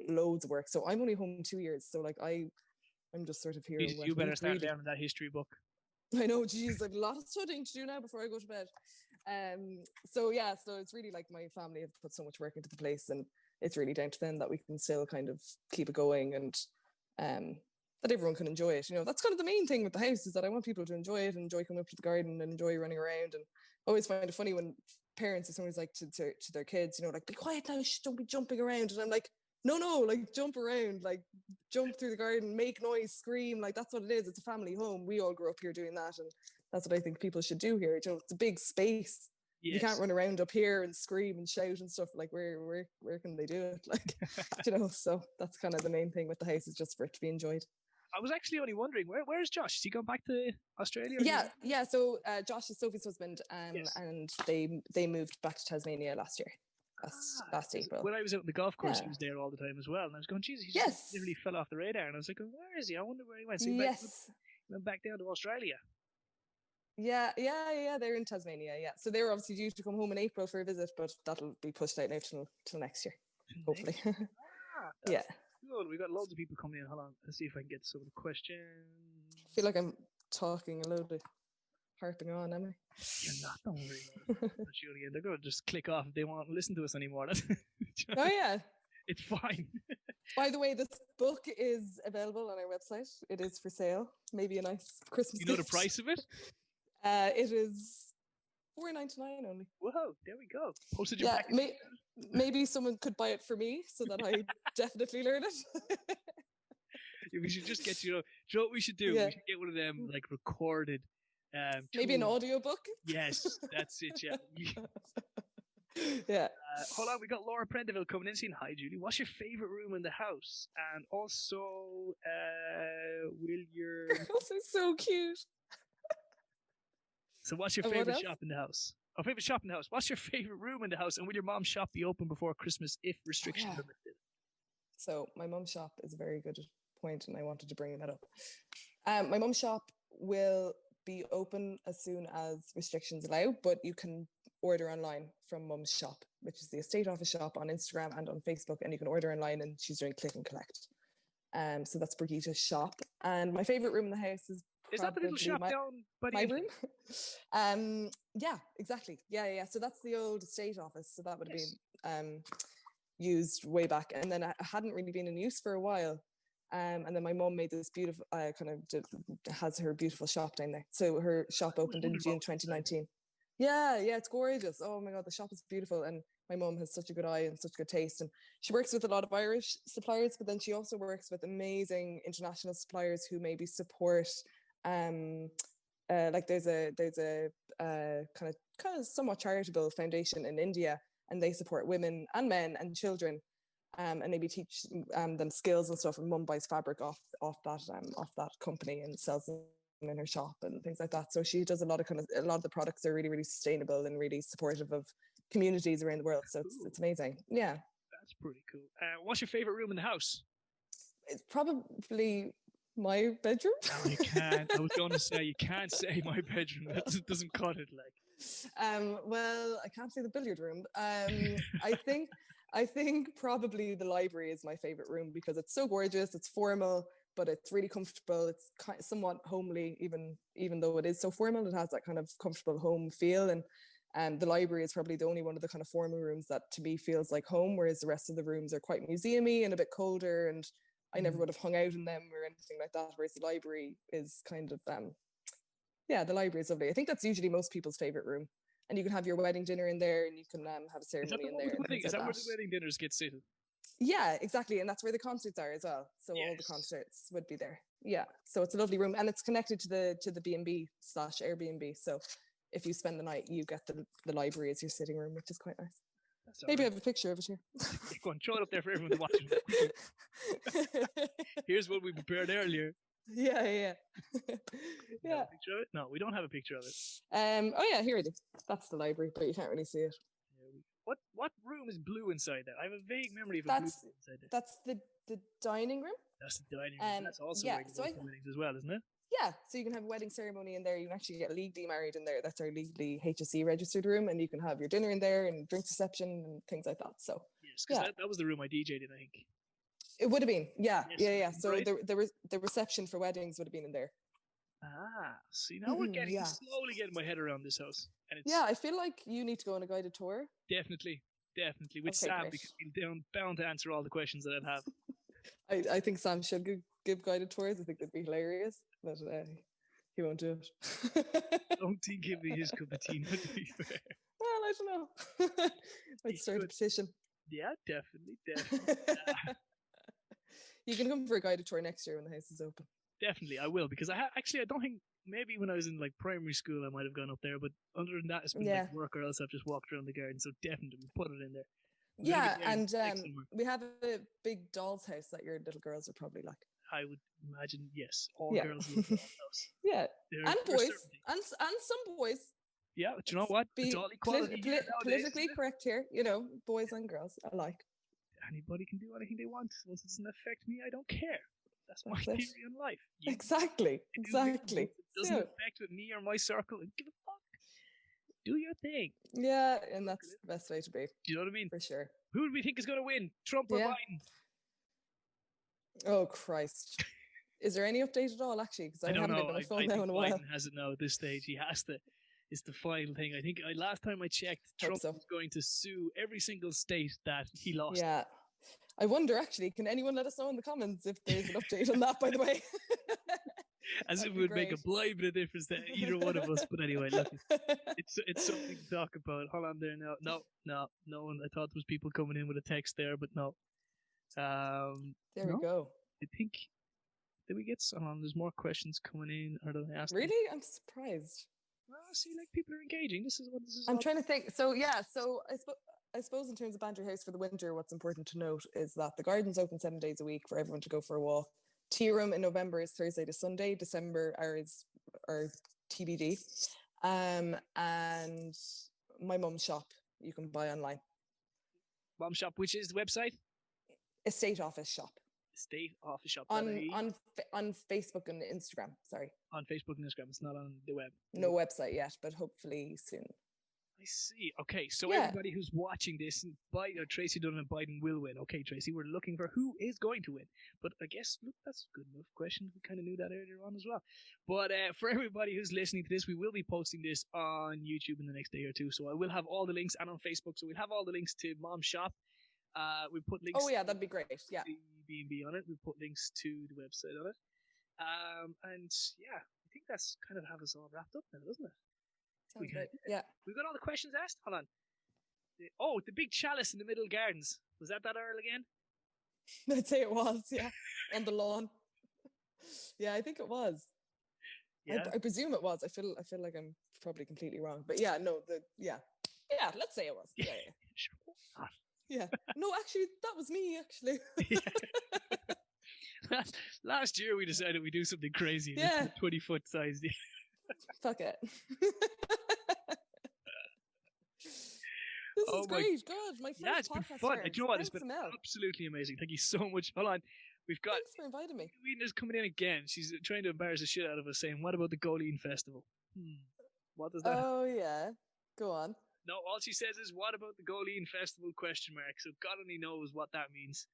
loads of work. So I'm only home 2 years. So like I'm just sort of here. You better start down in that history book. I know, geez, I've a lot of studying to do now before I go to bed. So it's really like my family have put so much work into the place, and it's really down to them that we can still kind of keep it going, and that everyone can enjoy it. That's kind of the main thing with the house, is that I want people to enjoy it and enjoy coming up to the garden and enjoy running around. And I always find it funny when parents are always like to their kids, like, be quiet now, don't be jumping around. And I'm like, no, like jump around, like jump through the garden, make noise, scream. Like that's what it is. It's a family home. We all grew up here doing that, and that's what I think people should do here. It's a big space. Yes. You can't run around up here and scream and shout and stuff. Like where can they do it? Like so that's kind of the main thing with the house, is just for it to be enjoyed. I was actually only wondering, where's Josh? Is he gone back to Australia? Yeah. So Josh is Sophie's husband, and they moved back to Tasmania last year. Last April. When I was out on the golf course, he was there all the time as well. And I was going, Jesus, he just literally fell off the radar. And I was like, where is he? I wonder where he went. So he went back down to Australia. Yeah. They're in Tasmania. Yeah. So they were obviously due to come home in April for a visit, but that'll be pushed out now till next year, hopefully. Yeah. Good. We got loads of people coming in. Hold on. Let's see if I can get some of the questions. I feel like I'm talking a load of harping on, am I? You're not, don't worry. They're going to just click off if they won't listen to us anymore. Oh, yeah. It's fine. By the way, this book is available on our website. It is for sale. Maybe a nice Christmas gift. You know the price of it? It is $4.99 only. Whoa, there we go. Postage maybe someone could buy it for me so that I definitely learn it. Yeah, we should just get, you know what we should do? Yeah. We should get one of them, like, recorded. Maybe an audiobook? Yes, that's it, yeah. Yeah. Hold on, we got Laura Prendeville coming in saying, hi, Julie. What's your favourite room in the house? And also, will your... Girls are so cute. So what's your favourite shop in the house? Our favourite shop in the house. What's your favourite room in the house? And will your mom's shop be open before Christmas if restrictions are lifted? So my mom's shop is a very good point, and I wanted to bring that up. My mom's shop will be open as soon as restrictions allow, but you can order online from Mum's shop, which is the estate office shop on Instagram and on Facebook, and you can order online, and she's doing click and collect. So that's Brigitte's shop. And my favorite room in the house is that the little shop down by my room? Yeah, exactly. Yeah. So that's the old estate office. So that would have been used way back, and then it hadn't really been in use for a while. And then my mum made this beautiful, has her beautiful shop down there. So her shop opened in June 2019. Yeah, it's gorgeous. Oh my God, the shop is beautiful. And my mum has such a good eye and such good taste. And she works with a lot of Irish suppliers, but then she also works with amazing international suppliers who maybe support, like there's a kind of somewhat charitable foundation in India, and they support women and men and children. And maybe teach them skills and stuff. And Mum buys fabric off that company and sells them in her shop and things like that. So she does a lot of the products are really, really sustainable and really supportive of communities around the world. So it's amazing. Yeah, that's pretty cool. What's your favorite room in the house? It's probably my bedroom. No, you can't. I was going to say you can't say my bedroom. That doesn't cut it. Like. Well, I can't say the billiard room. I think probably the library is my favorite room because it's so gorgeous. It's formal, but it's really comfortable. It's somewhat homely, even though it is so formal. It has that kind of comfortable home feel. And the library is probably the only one of the kind of formal rooms that to me feels like home, whereas the rest of the rooms are quite museumy and a bit colder. And I never would have hung out in them or anything like that. Whereas the library is kind of Yeah, the library is lovely. I think that's usually most people's favorite room. And you can have your wedding dinner in there, and you can have a Is that ceremony the in one there with the and wedding? things Is like that where that. the wedding dinners get seated? Yeah, exactly. And that's where the concerts are as well. So all the Yes. concerts would be there. Yeah. So it's a lovely room, and it's connected to the B&B / Airbnb. So if you spend the night, you get the library as your sitting room, which is quite nice. That's all Maybe I right. have a picture of it here. Yeah, go on, throw it up there for everyone to watch. Quickly. Here's what we prepared earlier. Yeah. You have Yeah. a picture of it? No, we don't have a picture of it. Oh yeah, here it is. That's the library, but you can't really see it. What room is blue inside there? I have a vague memory of a blue That's room inside there. that's the dining room. That's the dining room. That's also yeah, where you so go to weddings as well, isn't it? Yeah, so you can have a wedding ceremony in there. You can actually get legally married in there. That's our legally HSE registered room, and you can have your dinner in there and drinks reception and things like that. So Yes, because that was the room I DJ'd in, I think. it would have been, yeah. So right? the reception for weddings would have been in there. See, now we're slowly getting my head around this house. And it's I feel like you need to go on a guided tour. Definitely with Okay, Sam, great. because he's bound to answer all the questions that I'd have. I think Sam should give guided tours. I think that'd be hilarious, but he won't do it. I don't think it'd be his cup of tea, not to be fair. Well, I don't know. Might start a petition. Yeah, definitely. You can come for a guided tour next year when the house is open. Definitely, I will, because I don't think, maybe when I was in like primary school I might have gone up there, but other than that it's been like work, or else I've just walked around the garden, so definitely put it in there. And we have a big doll's house that your little girls are probably like. I would imagine, yes, all girls in the doll's house. Yeah, and boys, and some boys. Yeah, but you know what? Be politically correct here, boys and girls alike. Anybody can do anything they want. Once it doesn't affect me, I don't care. That's my theory on life. Exactly. It doesn't affect me or my circle. Give a fuck. Do your thing. Yeah, and that's the best way to be. Do you know what I mean? For sure. Who do we think is going to win? Trump or Biden? Oh, Christ. Is there any update at all, actually? Because I haven't been on my phone now in a while. Biden has it now at this stage. He has to. It's the final thing. I think last time I checked, Trump was going to sue every single state that he lost. Yeah. I wonder, actually, can anyone let us know in the comments if there's an update on that, by the way? As if it would make a blind bit of difference to either one of us. But anyway, look, it's something to talk about. Hold on there now. No one. I thought there was people coming in with a text there, but no. There we go. I think, did we get some? There's more questions coming in. Or did I ask really? them? I'm surprised. Well, see, like, people are engaging. This is what this is. I'm trying to think. So I suppose in terms of Bantry House for the winter, what's important to note is that the garden's open 7 days a week for everyone to go for a walk. Tea room in November is Thursday to Sunday. December are TBD. And my mum's shop you can buy online. Mum shop, which is the website? Estate office shop. Estate office shop. On Facebook and Instagram. Sorry. On Facebook and Instagram. It's not on the web. No website yet, but hopefully soon. I see. Okay, so everybody who's watching this, Tracy Donovan Biden will win. Okay, Tracy, we're looking for who is going to win. But I guess, look, that's a good enough question. We kind of knew that earlier on as well. But for everybody who's listening to this, we will be posting this on YouTube in the next day or two. So I will have all the links, and on Facebook. So we'll have all the links to Mom's Shop. We put links. Oh yeah, that'd be great. Yeah. To the B&B on it. We put links to the website on it. And yeah, I think that's kind of have us all wrapped up now, doesn't it? Sounds good. Yeah. We've got all the questions asked. Hold on. The big chalice in the middle gardens. Was that Earl again? I'd say it was, yeah. On the lawn. Yeah, I think it was. Yeah. I presume it was. I feel like I'm probably completely wrong. But yeah, no, yeah, let's say it was. Yeah. Sure. Yeah. No, actually, that was me, actually. Last year we decided we'd do something crazy. Yeah. 20-foot size. Fuck it. This is great. God, my first it's been podcast. fun. Do you know what? It's been Mel. absolutely amazing. Thank you so much. Hold on. We've got. Thanks for inviting me. Weena's coming in again. She's trying to embarrass the shit out of us, saying, "What about the Goleen Festival?" What does that? Oh yeah. Go on. No, all she says is, "What about the Goleen Festival?" ? So God only knows what that means.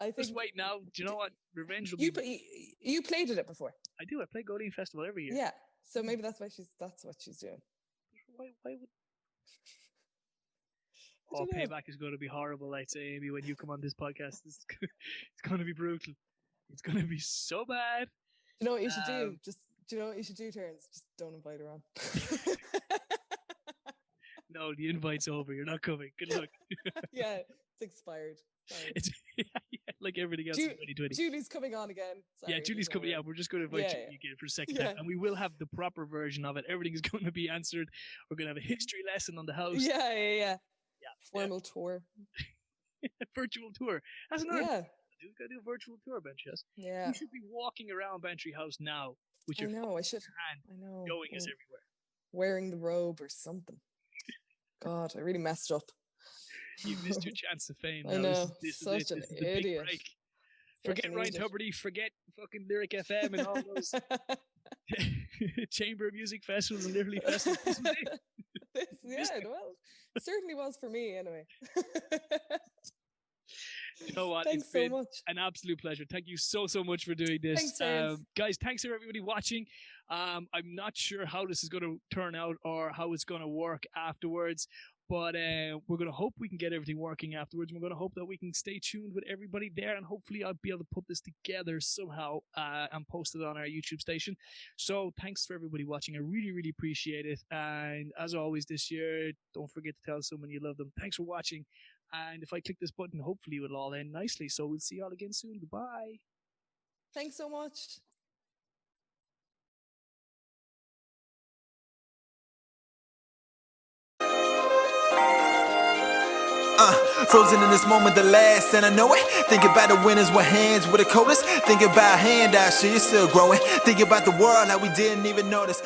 I think. Just wait now. Do you know what? Revenge will be. You played it before. I do. I play Goleen Festival every year. Yeah. So maybe that's what she's doing. Why would? Payback is going to be horrible, I'd say, Amy, when you come on this podcast. It's going to be brutal. It's going to be so bad. You know what you should do? Do you know what you should do, Terrence? Just don't invite her on. No, the invite's over. You're not coming. Good luck. Yeah, it's expired. Sorry. It's like everything else in 2020. Julie's coming on again. Sorry, Yeah, Julie's coming. Yeah, we're just going to invite Julie again for a second time, and we will have the proper version of it. Everything is going to be answered. We're going to have a history lesson on the house. Yeah. Formal tour. Virtual tour. That's another. Yeah. We've got to do a virtual tour, Bantry House. Yeah. You should be walking around Bantry House now with your hand going us everywhere. Wearing the robe or something. God, I really messed up. You missed your chance of fame. I know. This Such is an the big idiot. break. Forget Ryan Tuberty, forget fucking Lyric FM and all those chamber music festivals and literally festivals. This was it. Well, it certainly was for me anyway. You know what? Thanks it's been so much. An absolute pleasure. Thank you so much for doing this. Thanks, guys, thanks for everybody watching. I'm not sure how this is going to turn out or how it's going to work afterwards, but we're going to hope we can get everything working afterwards. We're going to hope that we can stay tuned with everybody there, and hopefully I'll be able to put this together somehow and post it on our YouTube station. So thanks for everybody watching. I really appreciate it. And as always this year, don't forget to tell someone you love them. Thanks for watching. And if I click this button, hopefully it will all end nicely. So we'll see you all again soon. Goodbye. Thanks so much. Frozen in this moment, the last, and I know it. Think about the winners with hands with the coldest. Think about hand out, shit, you're still growing. Think about the world like we didn't even notice.